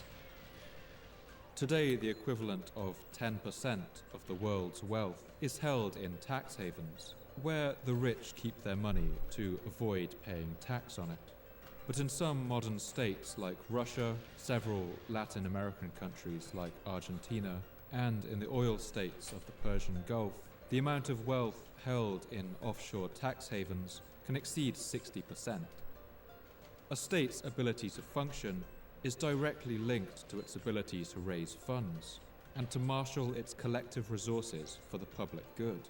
Today, the equivalent of 10% of the world's wealth is held in tax havens, where the rich keep their money to avoid paying tax on it. But in some modern states like Russia, several Latin American countries like Argentina, and in the oil states of the Persian Gulf, the amount of wealth held in offshore tax havens can exceed 60%. A state's ability to function is directly linked to its ability to raise funds and to marshal its collective resources for the public good.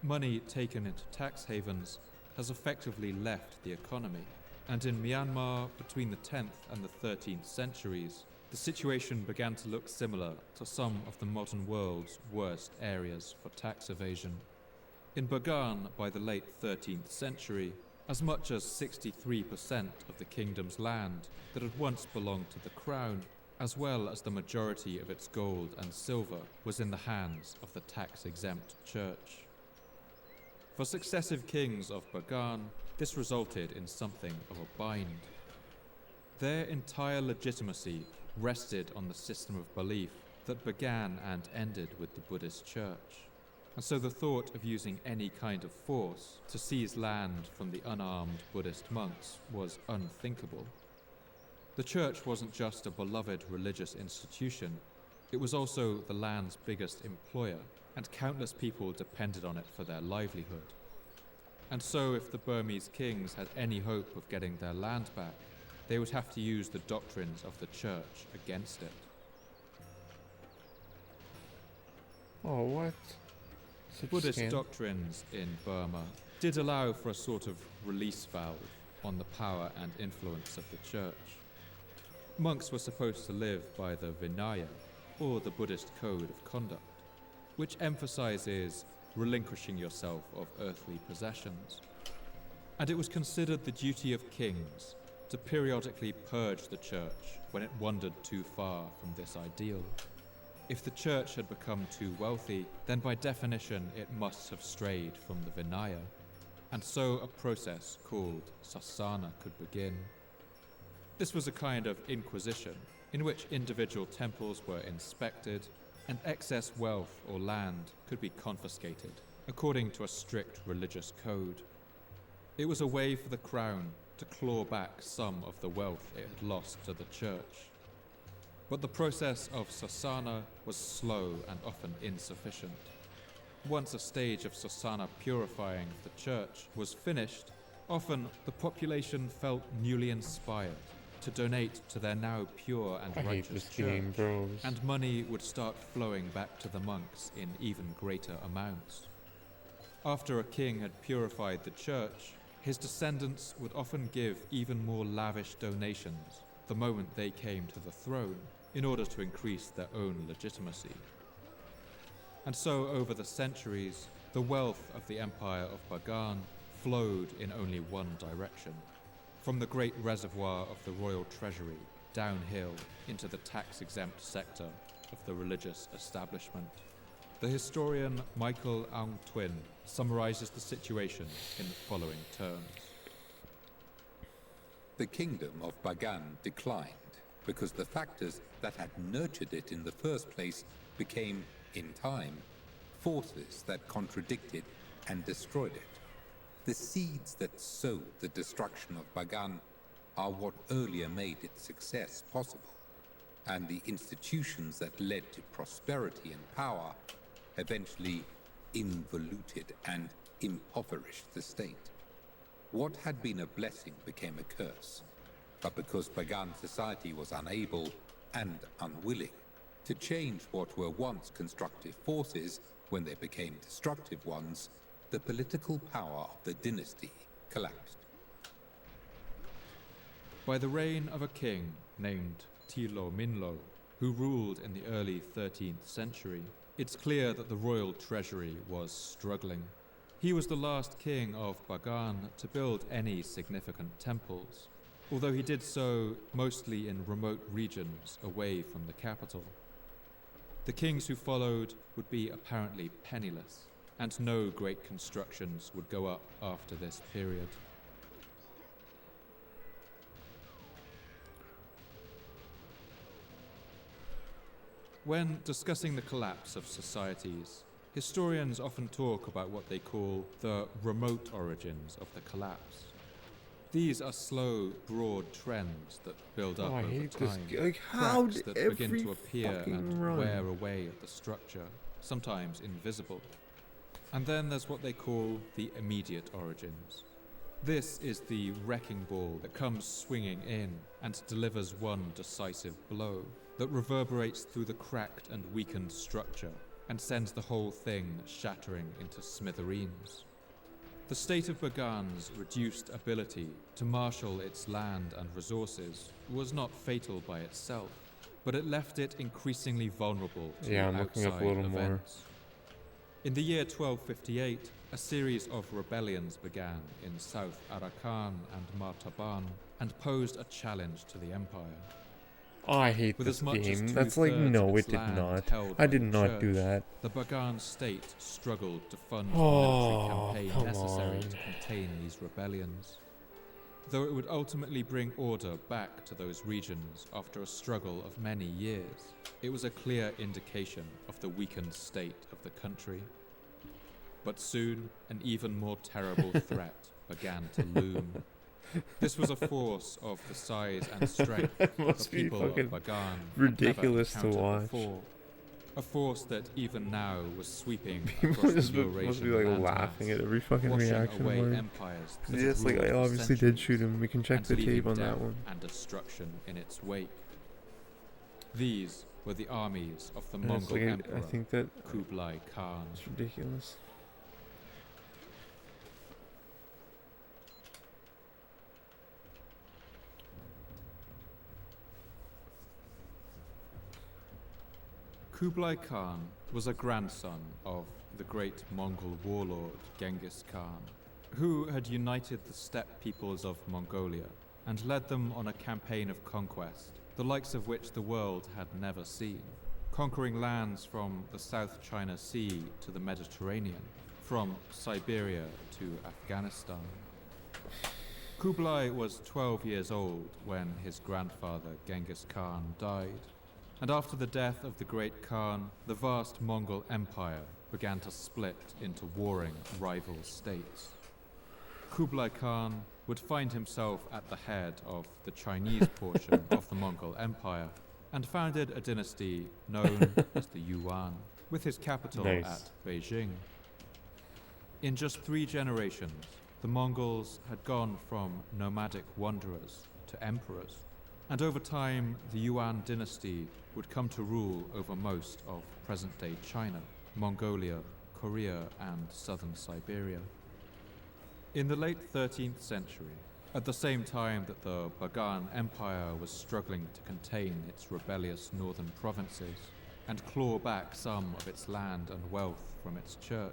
Money taken into tax havens has effectively left the economy, and in Myanmar between the 10th and the 13th centuries, the situation began to look similar to some of the modern world's worst areas for tax evasion. In Bagan, by the late 13th century, as much as 63% of the kingdom's land that had once belonged to the crown, as well as the majority of its gold and silver, was in the hands of the tax-exempt church. For successive kings of Bagan, this resulted in something of a bind. Their entire legitimacy rested on the system of belief that began and ended with the Buddhist church. And so the thought of using any kind of force to seize land from the unarmed Buddhist monks was unthinkable. The church wasn't just a beloved religious institution, it was also the land's biggest employer, and countless people depended on it for their livelihood. And so if the Burmese kings had any hope of getting their land back, they would have to use the doctrines of the church against it. Oh, what? Buddhist doctrines in Burma did allow for a sort of release valve on the power and influence of the church. Monks were supposed to live by the Vinaya, or the Buddhist code of conduct, which emphasizes relinquishing yourself of earthly possessions. And it was considered the duty of kings to periodically purge the church when it wandered too far from this ideal. If the church had become too wealthy, then by definition it must have strayed from the Vinaya, and so a process called sasana could begin. This was a kind of inquisition in which individual temples were inspected and excess wealth or land could be confiscated according to a strict religious code. It was a way for the crown to claw back some of the wealth it had lost to the church. But the process of sasana was slow and often insufficient. Once a stage of sasana purifying of the church was finished, often the population felt newly inspired to donate to their now pure and righteous church, and money would start flowing back to the monks in even greater amounts. After a king had purified the church, his descendants would often give even more lavish donations the moment they came to the throne in order to increase their own legitimacy. And so over the centuries, the wealth of the empire of Bagan flowed in only one direction, from the great reservoir of the royal treasury downhill into the tax-exempt sector of the religious establishment. The historian Michael Aung Twin summarizes the situation in the following terms. The kingdom of Bagan declined because the factors that had nurtured it in the first place became, in time, forces that contradicted and destroyed it. The seeds that sowed the destruction of Bagan are what earlier made its success possible, and the institutions that led to prosperity and power eventually involuted and impoverished the state. What had been a blessing became a curse, but because Bagan society was unable and unwilling to change what were once constructive forces when they became destructive ones, the political power of the dynasty collapsed. By the reign of a king named Tilo Minlo, who ruled in the early 13th century, it's clear that the royal treasury was struggling. He was the last king of Bagan to build any significant temples, although he did so mostly in remote regions away from the capital. The kings who followed would be apparently penniless, and no great constructions would go up after this period. When discussing the collapse of societies, historians often talk about what they call the remote origins of the collapse. These are slow, broad trends that build up over time. Like, how cracks did that every begin to appear and run? wear away at the structure, sometimes invisible. And then there's what they call the immediate origins. This is the wrecking ball that comes swinging in and delivers one decisive blow that reverberates through the cracked and weakened structure and sends the whole thing shattering into smithereens. The state of Bagan's reduced ability to marshal its land and resources was not fatal by itself, but it left it increasingly vulnerable to I'm looking up a little outside more. events. In the year 1258, a series of rebellions began in South Arakan and Martaban and posed a challenge to the empire. Oh, I hate With this as much as game. That's like, 2/3 of no, its it did land not. held I by did the not do church, that. The Bagan state struggled to fund the Oh, military campaign come necessary on. to contain these rebellions. Though it would ultimately bring order back to those regions after a struggle of many years, it was a clear indication of the weakened state of the country. But soon, an even more terrible threat began to loom. This was a force of the size and strength It the must be people of fucking Bagan ridiculous had never to encountered watch. before. A force that even now was sweeping People across just the must be Eurasian like laughing landmass, at every fucking washing reaction away of mine. empires that had Yes, like, I ruled for obviously did centuries shoot him. We can check and the leaving tape on death that one. and destruction in its wake. These were the armies of the And it's Mongol like, emperor I think that Kublai Khan. it's ridiculous. Kublai Khan was a grandson of the great Mongol warlord Genghis Khan, who had united the steppe peoples of Mongolia and led them on a campaign of conquest, the likes of which the world had never seen, conquering lands from the South China Sea to the Mediterranean, from Siberia to Afghanistan. Kublai was 12 years old when his grandfather Genghis Khan died, and after the death of the great Khan, the vast Mongol Empire began to split into warring rival states. Kublai Khan would find himself at the head of the Chinese portion of the Mongol Empire and founded a dynasty known as the Yuan, with his capital Nice. at Beijing. In just 3 generations, the Mongols had gone from nomadic wanderers to emperors, and over time the Yuan dynasty would come to rule over most of present-day China, Mongolia, Korea and southern Siberia. In the late 13th century, at the same time that the Bagan Empire was struggling to contain its rebellious northern provinces and claw back some of its land and wealth from its church,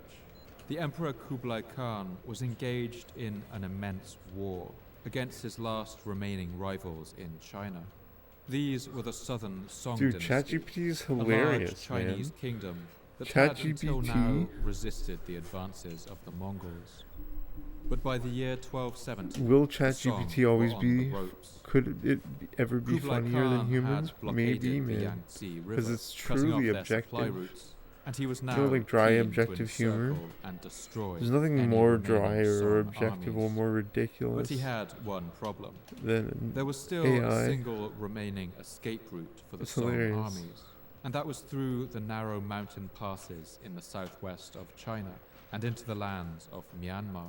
the Emperor Kublai Khan was engaged in an immense war against his last remaining rivals in China. These were the southern Song Dude, dynasty, ChatGPT is a large hilarious, Chinese man. kingdom that had until ChatGPT? now resisted the advances of the Mongols. But by the year 1270, Will the Song ChatGPT always were on be? the ropes. Could it ever be Kublai funnier Khan than humans? had blockaded Maybe, the man. Yangtze River, Because it's cutting off truly their supply objective. routes, and he was now know, like dry keen objective to humor? encircle and destroy There's nothing any more remaining dry or Song objective or armies. more But ridiculous he had one problem. than There was still AI. a single remaining escape route for the It's Song hilarious. armies, and that was through the narrow mountain passes in the southwest of China and into the lands of Myanmar.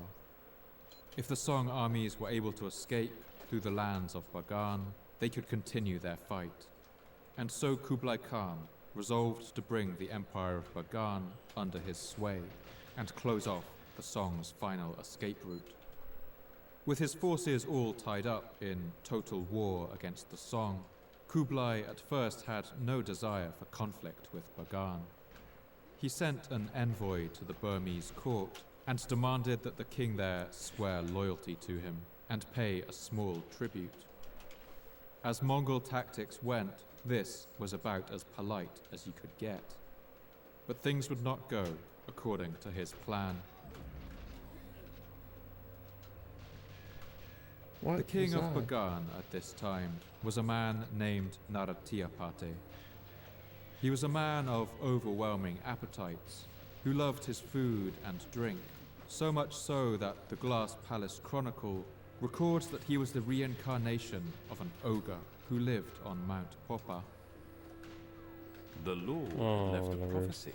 If the Song armies were able to escape through the lands of Bagan, they could continue their fight. And so Kublai Khan resolved to bring the Empire of Bagan under his sway and close off the Song's final escape route. With his forces all tied up in total war against the Song, Kublai at first had no desire for conflict with Bagan. He sent an envoy to the Burmese court and demanded that the king there swear loyalty to him and pay a small tribute. As Mongol tactics went, this was about as polite as you could get. But things would not go according to his plan. What The king was of that? Bagan at this time was a man named Narathiapate. He was a man of overwhelming appetites, who loved his food and drink, so much so that the Glass Palace Chronicle records that he was the reincarnation of an ogre who lived on Mount Popa. The Lord Oh, left a Lord. prophecy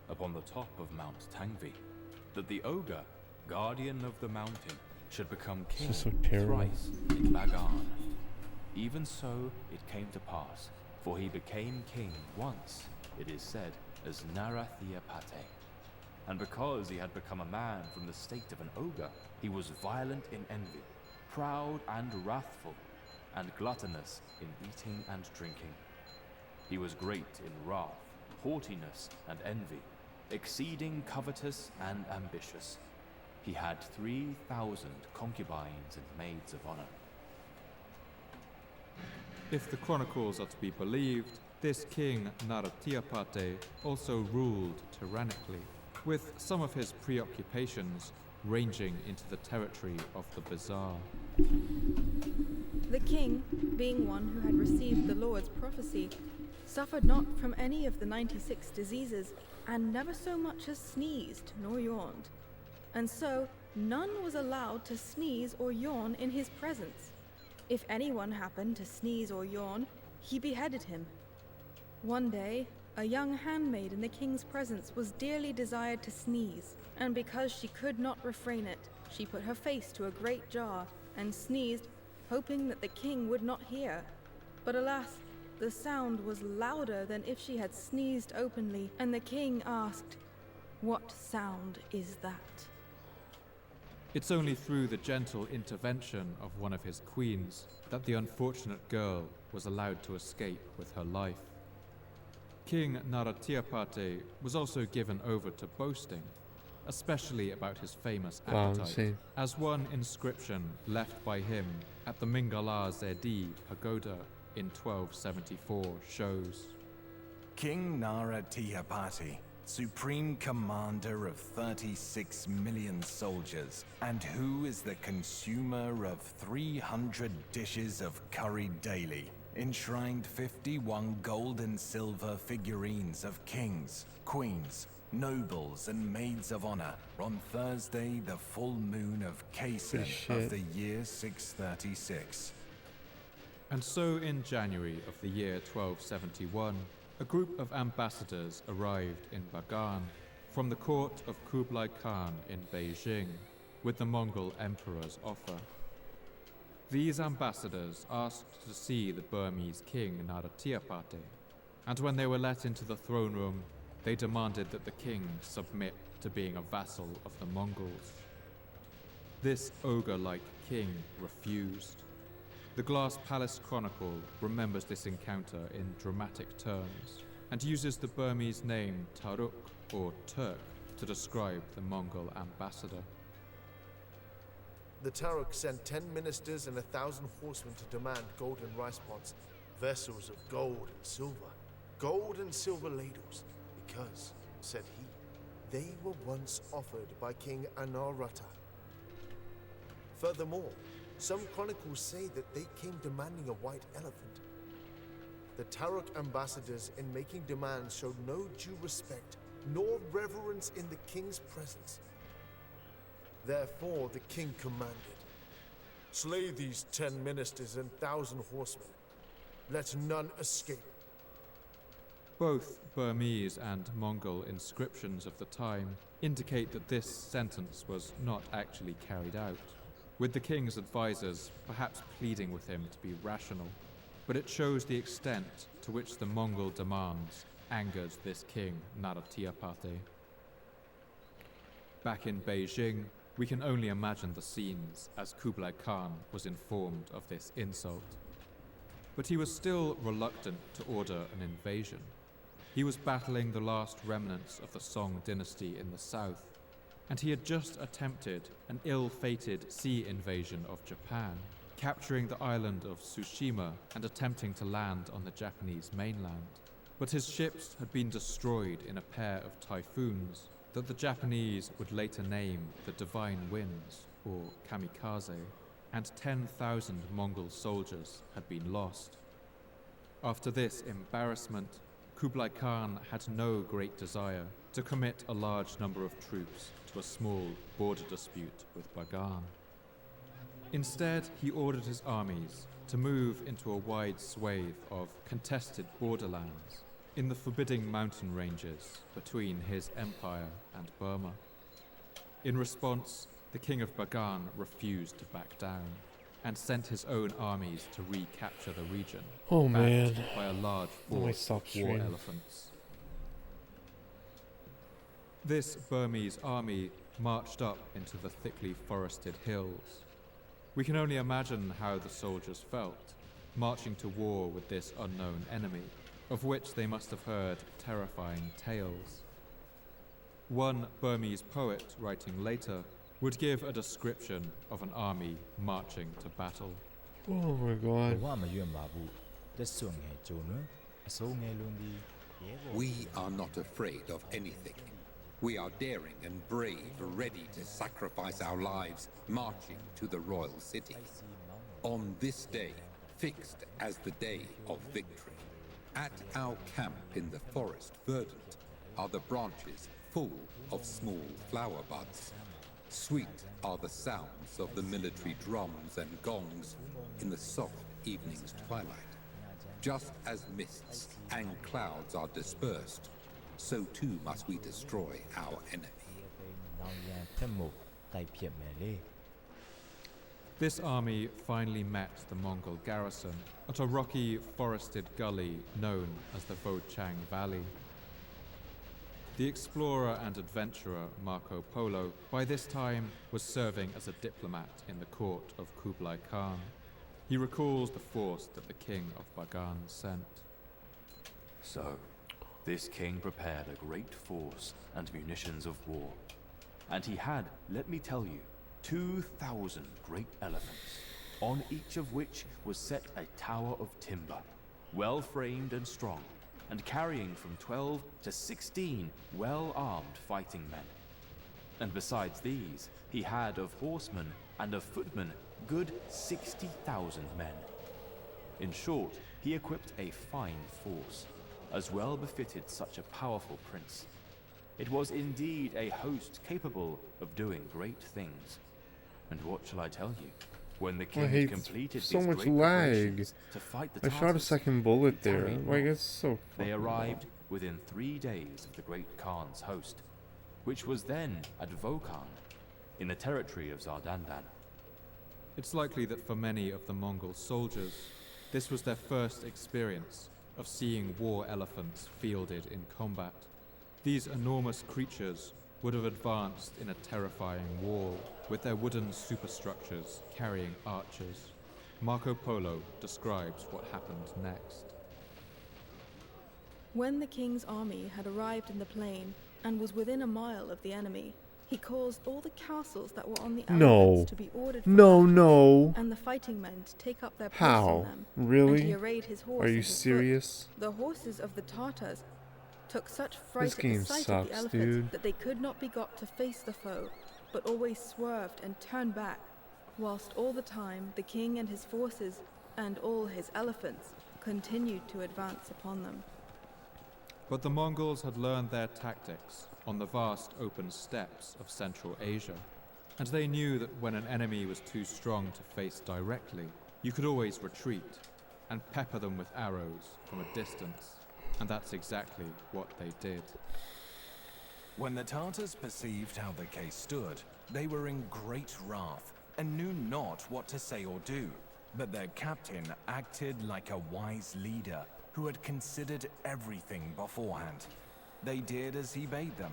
upon the top of Mount Tangvi that the ogre, guardian of the mountain, should become king is so terrible. thrice in Bagan. Even so, it came to pass, for he became king once, it is said, as Narathiapate. And because he had become a man from the state of an ogre, he was violent in envy, proud and wrathful, and gluttonous in eating and drinking. He was great in wrath, haughtiness, and envy, exceeding covetous and ambitious. He had 3,000 concubines and maids of honor. If the chronicles are to be believed, this king Narathiapate also ruled tyrannically, with some of his preoccupations ranging into the territory of the bizarre. The king, being one who had received the Lord's prophecy, suffered not from any of the 96 diseases, and never so much as sneezed nor yawned. And so, none was allowed to sneeze or yawn in his presence. If anyone happened to sneeze or yawn, he beheaded him. One day, a young handmaid in the king's presence was dearly desired to sneeze, and because she could not refrain it, she put her face to a great jar and sneezed, hoping that the king would not hear. But alas, the sound was louder than if she had sneezed openly, and the king asked, "What sound is that?" It's only through the gentle intervention of one of his queens that the unfortunate girl was allowed to escape with her life. King Narathiapate was also given over to boasting, especially about his famous Wow, appetite, insane. as one inscription left by him at the Mingala Zedi pagoda in 1274 shows. King Narathiapate, supreme commander of 36 million soldiers, and who is the consumer of 300 dishes of curry daily, enshrined 51 gold and silver figurines of kings, queens, nobles, and maids of honor on Thursday, the full moon of Kaysen shit. of the year 636. And so in January of the year 1271, a group of ambassadors arrived in Bagan from the court of Kublai Khan in Beijing with the Mongol emperor's offer. These ambassadors asked to see the Burmese king Narathiapate, and when they were let into the throne room, they demanded that the king submit to being a vassal of the Mongols. This ogre-like king refused. The Glass Palace Chronicle remembers this encounter in dramatic terms and uses the Burmese name Taruk or Turk to describe the Mongol ambassador. The Taruk sent 10 ministers and 1,000 horsemen to demand golden rice pots, vessels of gold and silver ladles, because, said he, they were once offered by King Anarata. Furthermore, some chronicles say that they came demanding a white elephant. The Taruk ambassadors, in making demands, showed no due respect nor reverence in the king's presence. Therefore, the king commanded, slay these 10 ministers and 1,000 horsemen. Let none escape. Both Burmese and Mongol inscriptions of the time indicate that this sentence was not actually carried out, with the king's advisors perhaps pleading with him to be rational, but it shows the extent to which the Mongol demands angered this king Narathiapate. Back in Beijing, we can only imagine the scenes as Kublai Khan was informed of this insult. But he was still reluctant to order an invasion. He was battling the last remnants of the Song dynasty in the south, and he had just attempted an ill-fated sea invasion of Japan, capturing the island of Tsushima and attempting to land on the Japanese mainland. But his ships had been destroyed in a pair of typhoons that the Japanese would later name the Divine Winds, or Kamikaze, and 10,000 Mongol soldiers had been lost. After this embarrassment, Kublai Khan had no great desire to commit a large number of troops to a small border dispute with Bagan. Instead, he ordered his armies to move into a wide swathe of contested borderlands in the forbidding mountain ranges between his empire and Burma. In response, the king of Bagan refused to back down and sent his own armies to recapture the region, Oh backed man. by a large I might force stop of war stream. elephants. This Burmese army marched up into the thickly forested hills. We can only imagine how the soldiers felt, marching to war with this unknown enemy, of which they must have heard terrifying tales. One Burmese poet, writing later, would give a description of an army marching to battle. Oh my ဘ god. ဝမရွံ့ပါဘူးတက်ဆွငယ်ဂျုံနွအစိုးငယ်လွန်သည်ရဲဘော် We are not afraid of anything. We are daring and brave, ready to sacrifice our lives, marching to the royal city. On this day, fixed as the day of victory, at our camp in the forest verdant are the branches full of small flower buds. Sweet are the sounds of the military drums and gongs in the soft evening's twilight. Just as mists and clouds are dispersed, so too must we destroy our enemy. နောင်ရန်ဖက်မှုတိုက်ဖြစ်မယ်လေ This army finally met the Mongol garrison at a rocky, forested gully known as the Vochang Valley. The explorer and adventurer Marco Polo, by this time, was serving as a diplomat in the court of Kublai Khan. He recalls the force that the king of Bagan sent. So, this king prepared a great force and munitions of war. And he had, let me tell you, 2,000 great elephants, on each of which was set a tower of timber, well framed and strong, and carrying from 12 to 16 well-armed fighting men. And besides these, he had of horsemen and of footmen good 60,000 men. In short, he equipped a fine force, as well befitted such a powerful prince. It was indeed a host capable of doing great things. And what shall I tell you? When the king had hate completed so these much great lag. preparations to fight the I shot a Tartars, second bullet he there. tarried Like, not. it's so They fucking arrived within 3 days of the great Khan's host, which was then at Vokan, in the territory of Zardandan. It's likely that for many of the Mongol soldiers, this was their first experience of seeing war elephants fielded in combat. These enormous creatures would have advanced in a terrifying wall with their wooden superstructures carrying archers. Marco Polo describes what happened next. When the king's army had arrived in the plain and was within a mile of the enemy, he caused all the castles that were on the elephants to be ordered for battle, and the fighting men to take up their posts on them. Really? And he arrayed his horse Are you at his serious? foot. The horses of the Tartars took such fright This at game the sight sucks, of the elephants dude. that they could not be got to face the foe, but always swerved and turned back, whilst all the time the king and his forces and all his elephants continued to advance upon them. But the Mongols had learned their tactics on the vast open steppes of Central Asia, and they knew that when an enemy was too strong to face directly, you could always retreat and pepper them with arrows from a distance, and that's exactly what they did. When the Tartars perceived how the case stood, they were in great wrath and knew not what to say or do, but their captain acted like a wise leader who had considered everything beforehand. They did as he bade them,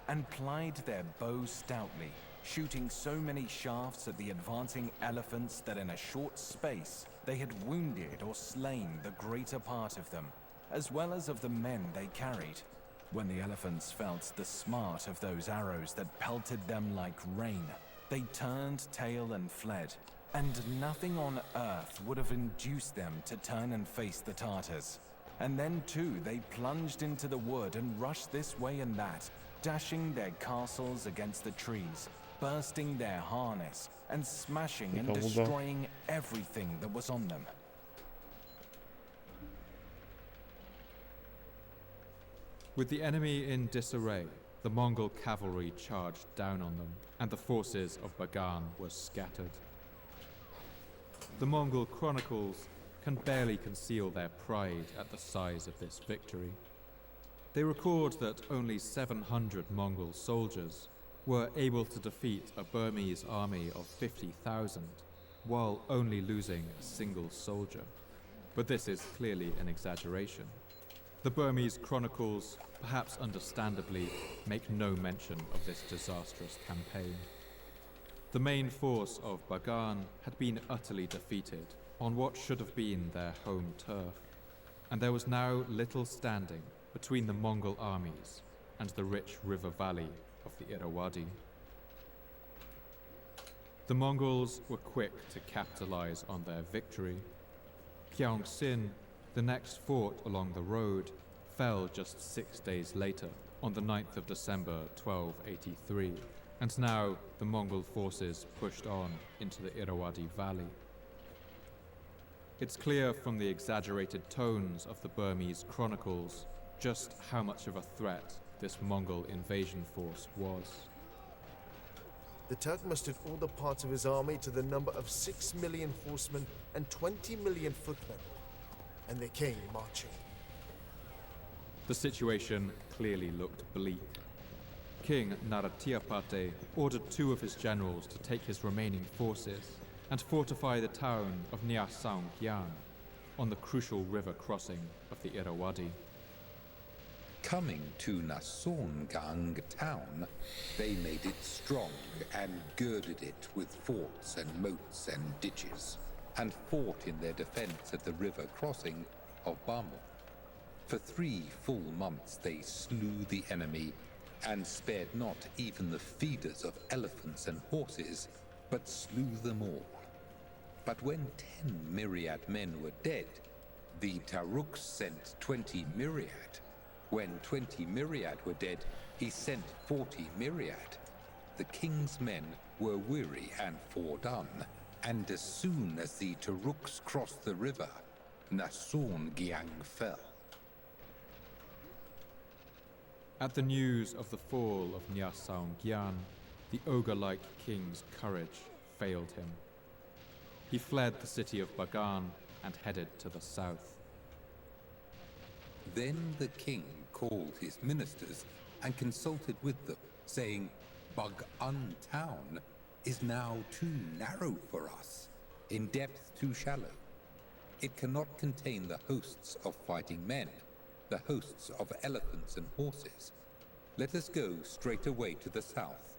and plied their bows stoutly, shooting so many shafts at the advancing elephants that in a short space they had wounded or slain the greater part of them, as well as of the men they carried. When the elephants felt the smart of those arrows that pelted them like rain, they turned tail and fled, and nothing on earth would have induced them to turn and face the Tartars. And then too they plunged into the wood and rushed this way and that, dashing their castles against the trees, bursting their harness, and smashing and destroying everything that was on them. With the enemy in disarray, the Mongol cavalry charged down on them, and the forces of Bagan were scattered. The Mongol chronicles can barely conceal their pride at the size of this victory. They record that only 700 Mongol soldiers were able to defeat a Burmese army of 50,000, while only losing a single soldier. But this is clearly an exaggeration. The Burmese chronicles, perhaps understandably, make no mention of this disastrous campaign. The main force of Bagan had been utterly defeated on what should have been their home turf, and there was now little standing between the Mongol armies and the rich river valley of the Irrawaddy. The Mongols were quick to capitalize on their victory. Gyeongsin, the next fort along the road, fell just 6 days later, on the 9th of December 1283, and now the Mongol forces pushed on into the Irrawaddy Valley. It's clear from the exaggerated tones of the Burmese chronicles just how much of a threat this Mongol invasion force was. The Turk mustered all the parts of his army to the number of 6 million horsemen and 20 million footmen, and they came marching. The situation clearly looked bleak. King Naratiapate ordered 2 of his generals to take his remaining forces and fortify the town of Nyasaungyan on the crucial river crossing of the Irrawaddy. Coming to Nasaungyan town, they made it strong and girded it with forts and moats and ditches, and fought in their defense at the river crossing of Bamo. For 3 full months they slew the enemy, and spared not even the feeders of elephants and horses, but slew them all. But when 10 myriad men were dead, the Taruks sent 20 myriad. When 20 myriad were dead, he sent 40 myriad. The king's men were weary and fordone, and as soon as the Taruks crossed the river, Nasaungyan fell. At the news of the fall of Nyasaungyan, the ogre-like king's courage failed him. He fled the city of Bagan and headed to the south. Then the king called his ministers and consulted with them, saying, Bagan town is now too narrow for us, in depth too shallow. It cannot contain the hosts of fighting men, the hosts of elephants and horses. let us go straight away to the south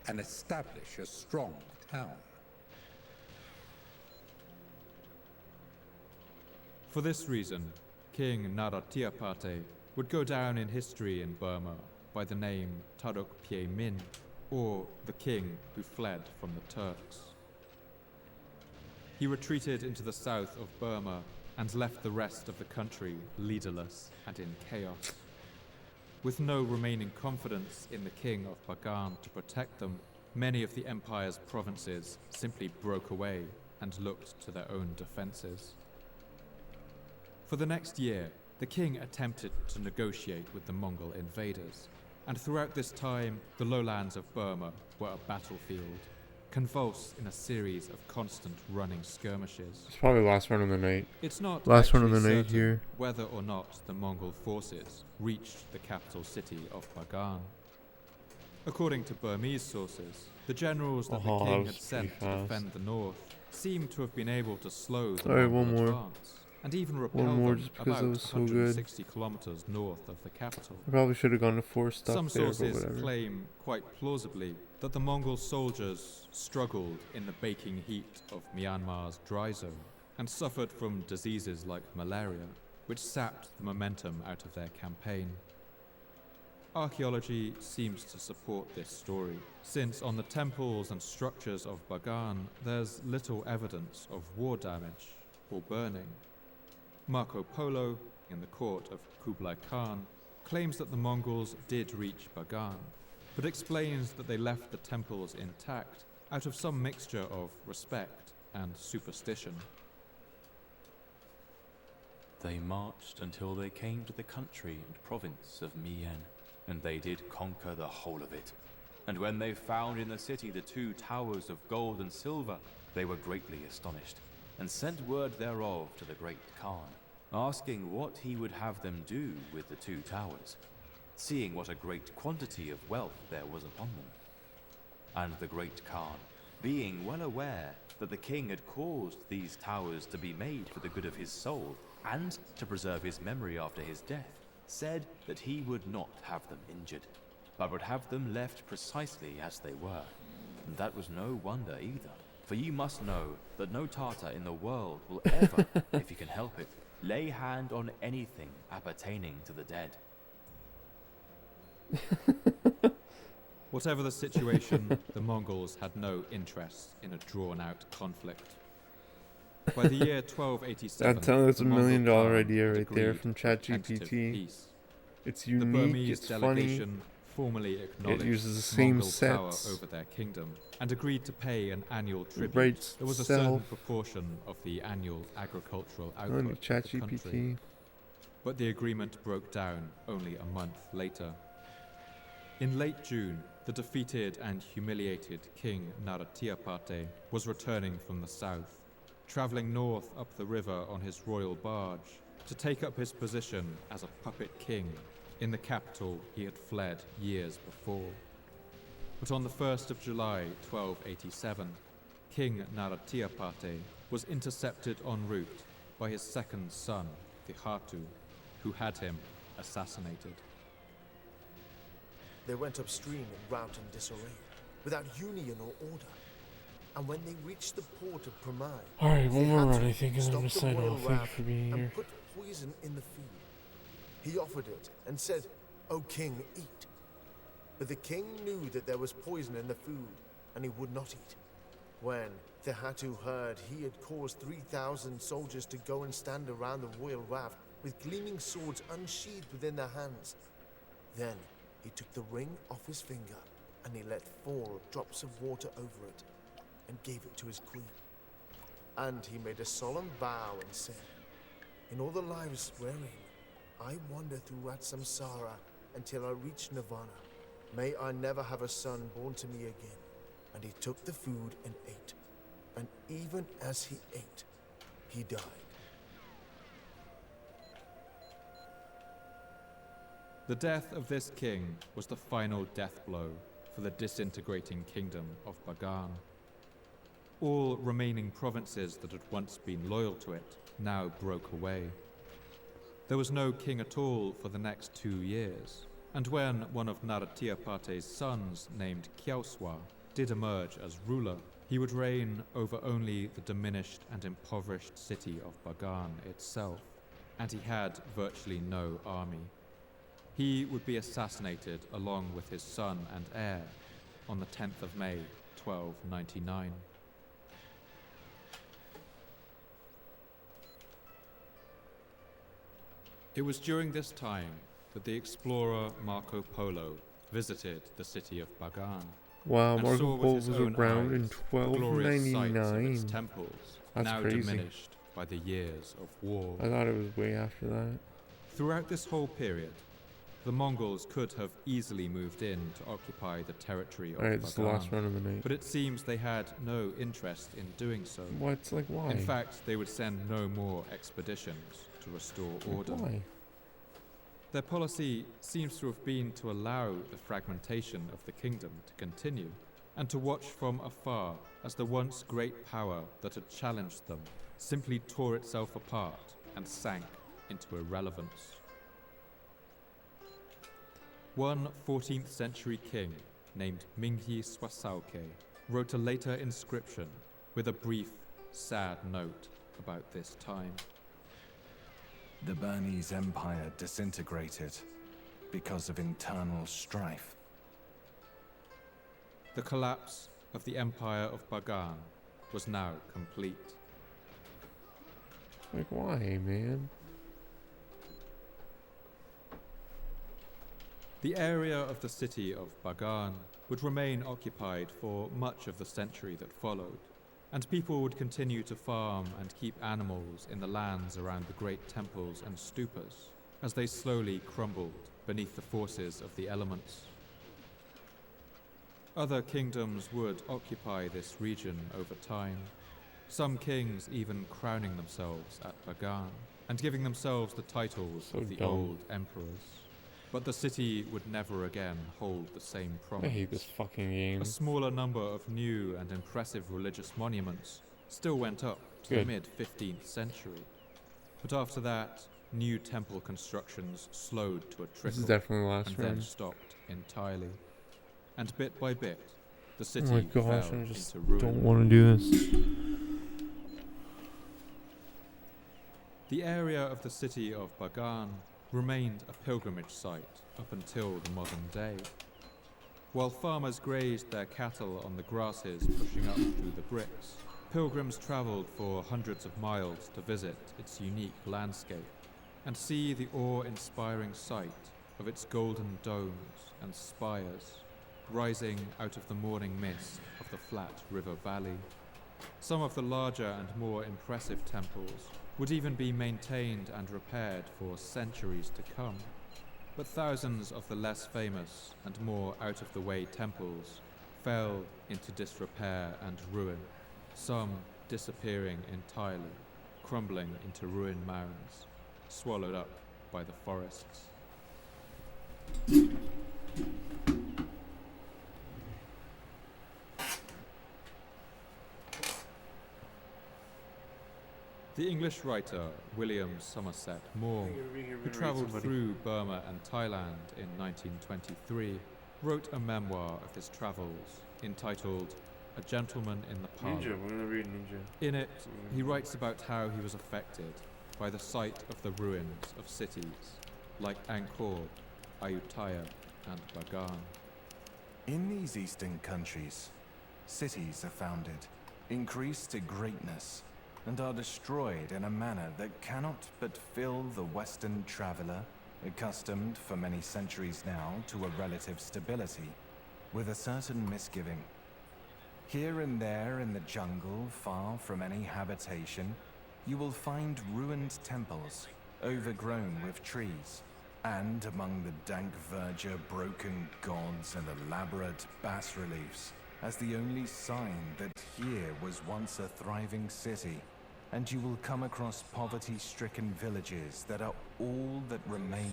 and establish a strong town. For this reason, King Naratiapate would go down in history in Burma by the name Taruk Pye Min, or the king who fled from the Turks. He retreated into the south of Burma and left the rest of the country leaderless and in chaos. With no remaining confidence in the king of Bagan to protect them, many of the empire's provinces simply broke away and looked to their own defenses. For the next year, the king attempted to negotiate with the Mongol invaders, and throughout this time, the lowlands of Burma were a battlefield, convulsed in a series of constant running skirmishes. It's probably last one of the night. It's not Last one of actually the night certain here. whether or not the Mongol forces reached the capital city of Bagan. According to Burmese sources, the generals that the that king was had sent pretty to fast. defend the north seem to have been able to slow the Sorry, Mongol one more. advance, and even repel more them just because about that was so good. 160 kilometers north of the capital. I probably should have gone to 4 stuff Some there, but sources whatever. claim, quite plausibly, that the Mongol soldiers struggled in the baking heat of Myanmar's dry zone and suffered from diseases like malaria, which sapped the momentum out of their campaign. Archaeology seems to support this story, since on the temples and structures of Bagan there's little evidence of war damage or burning. Marco Polo, in the court of Kublai Khan, claims that the Mongols did reach Bagan, but explains that they left the temples intact out of some mixture of respect and superstition. They marched until they came to the country and province of Mien, and they did conquer the whole of it. And when they found in the city the 2 towers of gold and silver, they were greatly astonished, and sent word thereof to the great Khan, asking what he would have them do with the 2 towers, seeing what a great quantity of wealth there was upon them. And the great Khan, being well aware that the king had caused these towers to be made for the good of his soul, and to preserve his memory after his death, said that he would not have them injured, but would have them left precisely as they were. And that was no wonder either, for you must know that no Tartar in the world will ever, if he can help it, lay hand on anything appertaining to the dead. Whatever the situation, the Mongols had no interest in a drawn-out conflict. By the year 1287, I'm telling you, it's the $1 million Mongol Khan idea had right there agreed from to a tentative ChatGPT. peace. It's The unique, Burmese it's funny. delegation formally acknowledged uses the same Mongol power sets. over their kingdom and agreed to pay an annual tribute. writes There was a certain itself. proportion of the annual agricultural Oh, output of the country. ChatGPT. But the agreement broke down only a month later. In late June, the defeated and humiliated King Naratiapate was returning from the south, travelling north up the river on his royal barge to take up his position as a puppet king in the capital he had fled years before. But on the 1st of July 1287, King Naratiapate was intercepted en route by his second son, the Hatu, who had him assassinated. They went upstream in rout and disarray, without union or order. And when they reached the port of Pramai, Alright, one they more had run, to I think, and then I'm stop gonna the sign royal off. Thank you raft for being here. and put poison in the food. He offered it and said, "O king, eat." But the king knew that there was poison in the food, and he would not eat. When the Hatu heard he had caused 3,000 soldiers to go and stand around the royal raft with gleaming swords unsheathed within their hands, then he took the ring off his finger, and he let fall drops of water over it, and gave it to his queen. And he made a solemn vow and said, "In all the lives swearing, I wander throughout samsara until I reach nirvana. May I never have a son born to me again." And he took the food and ate. And even as he ate, he died. The death of this king was the final death blow for the disintegrating kingdom of Bagan. All remaining provinces that had once been loyal to it now broke away. There was no king at all for the next 2 years, And when one of Naratiapate's sons, named Kyaoswa, did emerge as ruler, he would reign over only the diminished and impoverished city of Bagan itself, and he had virtually no army. He would be assassinated along with his son and heir on the 10th of May, 1299. It was during this time that the explorer Marco Polo visited the city of Bagan. Wow, and Marco saw with Polo his was own around in eyes the glorious sights of its 1299. temples, That's now crazy. diminished by the years of war. I thought it was way after that. Throughout this whole period, the Mongols could have easily moved in to occupy the territory of Alright, this is the last Bagan, run of the night. but it seems they had no interest in doing so. What? Like, why? In fact, they would send no more expeditions to restore order. Why? Their policy seems to have been to allow the fragmentation of the kingdom to continue, and to watch from afar as the once great power that had challenged them simply tore itself apart and sank into irrelevance. One 14th century king named Mingyi Swasauke wrote a later inscription with a brief, sad note about this time. The Bernese Empire disintegrated because of internal strife. The collapse of the Empire of Bagan was now complete. Like, why, man? The area of the city of Bagan would remain occupied for much of the century that followed, and people would continue to farm and keep animals in the lands around the great temples and stupas as they slowly crumbled beneath the forces of the elements. Other kingdoms would occupy this region over time, some kings even crowning themselves at Bagan and giving themselves the titles So of the dumb. old emperors. But the city would never again hold the same I prominence. hate this fucking game. A smaller number of new and impressive religious monuments still went up to the Good. mid-15th century. But after that, new temple constructions slowed to a This is trickle definitely the last and run. then stopped entirely. And bit by bit, the Oh city my gosh, fell I just into ruin. don't want to do this. The area of the city of Bagan remained a pilgrimage site up until the modern day. While farmers grazed their cattle on the grasses pushing up through the bricks, pilgrims travelled for hundreds of miles to visit its unique landscape and see the awe-inspiring sight of its golden domes and spires rising out of the morning mist of the flat river valley. Some of the larger and more impressive temples would even be maintained and repaired for centuries to come. But thousands of the less famous and more out-of-the-way temples fell into disrepair and ruin, some disappearing entirely, crumbling into ruined mounds, swallowed up by the forests. The English writer William Somerset Maugham, who travelled through Burma and Thailand in 1923, wrote a memoir of his travels entitled A Gentleman in the Palm. Ninja, we're gonna read Ninja. In it, he writes about how he was affected by the sight of the ruins of cities like Angkor, Ayutthaya, and Bagan. In these eastern countries, cities are founded, increase to greatness, and are destroyed in a manner that cannot but fill the Western traveller, accustomed for many centuries now to a relative stability, with a certain misgiving. Here and there in the jungle, far from any habitation, you will find ruined temples, overgrown with trees, and among the dank verdure, broken gods and elaborate bas-reliefs, as the only sign that here was once a thriving city, and you will come across poverty-stricken villages that are all that remain.